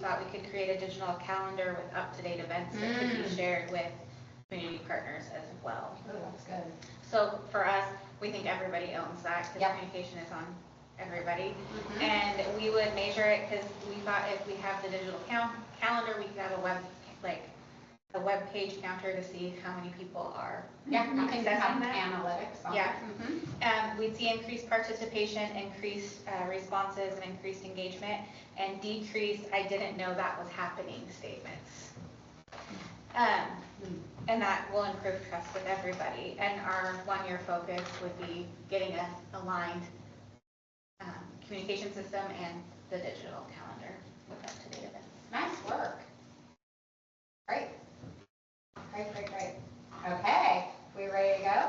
thought we could create a digital calendar with up-to-date events that could be shared with community partners as well. Oh, that's good. So for us, we think everybody owns that because communication is on everybody. And we would measure it because we thought if we have the digital calendar, we could have a web page counter to see how many people are accessing that. Analytics on it. We'd see increased participation, increased responses, and increased engagement, and decreased "I didn't know that was happening" statements. And that will improve trust with everybody. And our 1-year focus would be getting an aligned communication system and the digital calendar with up-to-date events. Nice work. Great. Okay, we ready to go?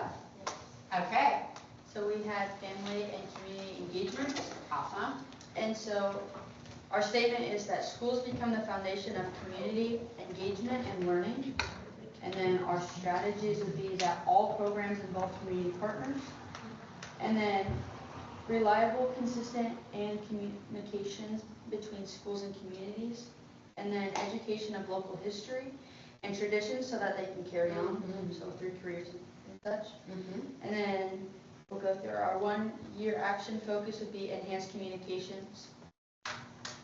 Okay. So we had family and community engagement. Awesome. And so our statement is that schools become the foundation of community engagement and learning. And then our strategies would be that all programs involve community partners. And then reliable, consistent, and communications between schools and communities. And then education of local history and traditions so that they can carry on, so through careers and such. And then we'll go through our 1-year action focus would be enhanced communications.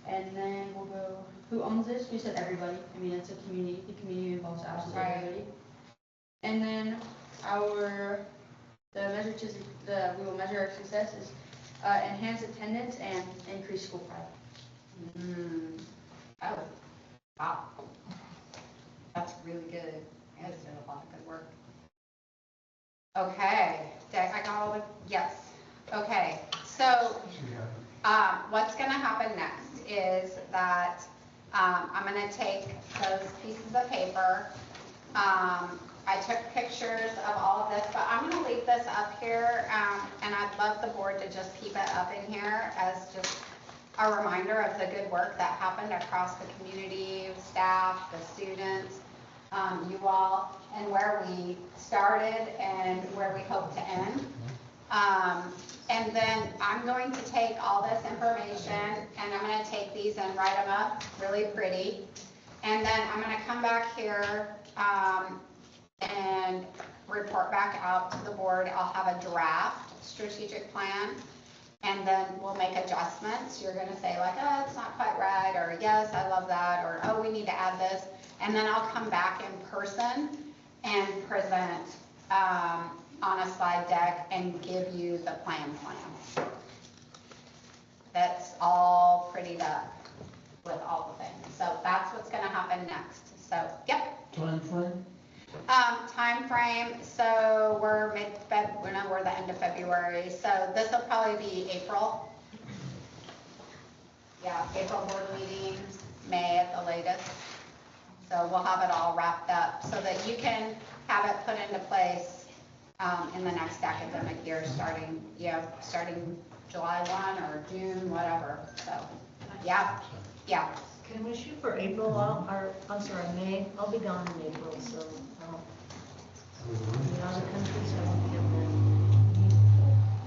And then we'll go, who owns this? We said everybody. I mean, it's a community. The community involves absolutely everybody. And then we will measure our success is enhance attendance and increase school pride. Oh, wow. That's really good. You guys did a lot of good work. Okay, I got all the, yes. Okay, so what's going to happen next is that, I'm gonna take those pieces of paper. I took pictures of all of this, but I'm gonna leave this up here, and I'd love the board to just keep it up in here as just a reminder of the good work that happened across the community, staff, the students, you all, and where we started and where we hope to end. And then I'm going to take all this information and I'm gonna take these and write them up really pretty. And then I'm gonna come back here, and report back out to the board. I'll have a draft strategic plan, and then we'll make adjustments. You're gonna say like, oh, it's not quite right, or yes, I love that, or oh, we need to add this. And then I'll come back in person and present on a slide deck and give you the plan. That's all prettied up with all the things. So that's what's gonna happen next. So, yep. Time frame, so we're we're the end of February, so this will probably be April. Yeah, April board meeting, May at the latest. So we'll have it all wrapped up so that you can have it put into place in the next academic year, starting July 1 or June, whatever. So, yeah. Can we shoot for April, May? I'll be gone in April, so I'll be out of the country, so I won't be able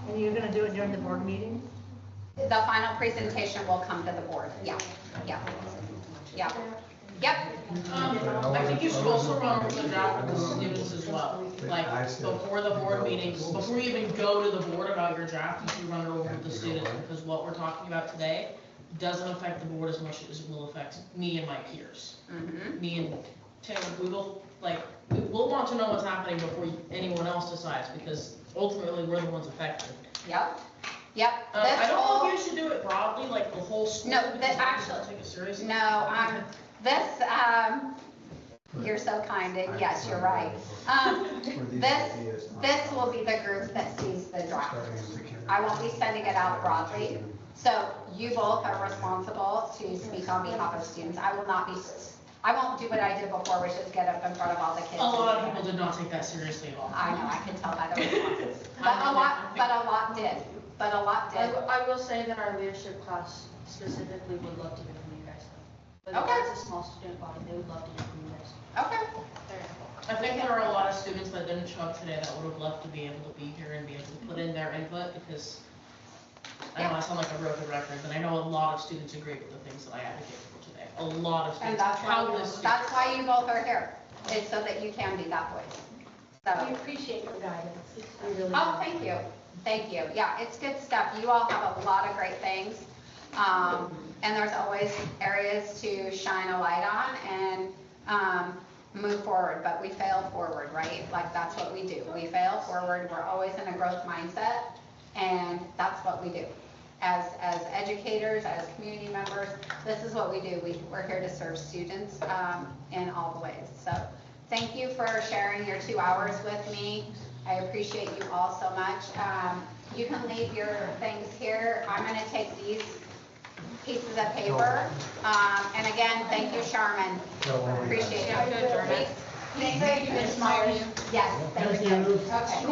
to. And you're gonna do it during the board meeting? The final presentation will come to the board, yeah. I think you should also run over the draft with the students as well. Like, before the board meeting, before you even go to the board about your draft, you should run it over with the students, because what we're talking about today doesn't affect the board as much as it will affect me and my peers. Me and Taylor, we'll want to know what's happening before anyone else decides, because ultimately we're the ones affected. Yep. I don't know if you should do it broadly, like the whole school. No, because actually, take it seriously. no, you're so kind, and yes, you're right. This will be the group that sees the draft. I won't be sending it out broadly. So you both are responsible to speak on behalf of students. I won't do what I did before, which is get up in front of all the kids. A lot of people did not take that seriously at all. I know, I can tell by the responses. But a lot did. I will say that our leadership class specifically would love to hear from you guys. But Okay. it's a small student body, they would love to hear from you guys. Okay. I think there are a lot of students that didn't show up today that would have loved to be able to be here and be able to put in their input, because I know I sound like a broken record, but I know a lot of students agree with the things that I advocate for today. A lot of And students, countless students. that's why you both are here, is so that you can be that voice. So. We appreciate your guidance. Oh, thank you. Yeah, it's good stuff. You all have a lot of great things. And there's always areas to shine a light on and move forward, but we fail forward, right? Like, that's what we do. We fail forward. We're always in a growth mindset, and that's what we do. As educators, as community members, this is what we do. We're here to serve students in all the ways. So thank you for sharing your 2 hours with me. I appreciate you all so much. You can leave your things here. I'm going to take these pieces of paper. And again, thank you, Charmin. Appreciate it. Thank you. Yes, thank you. Okay.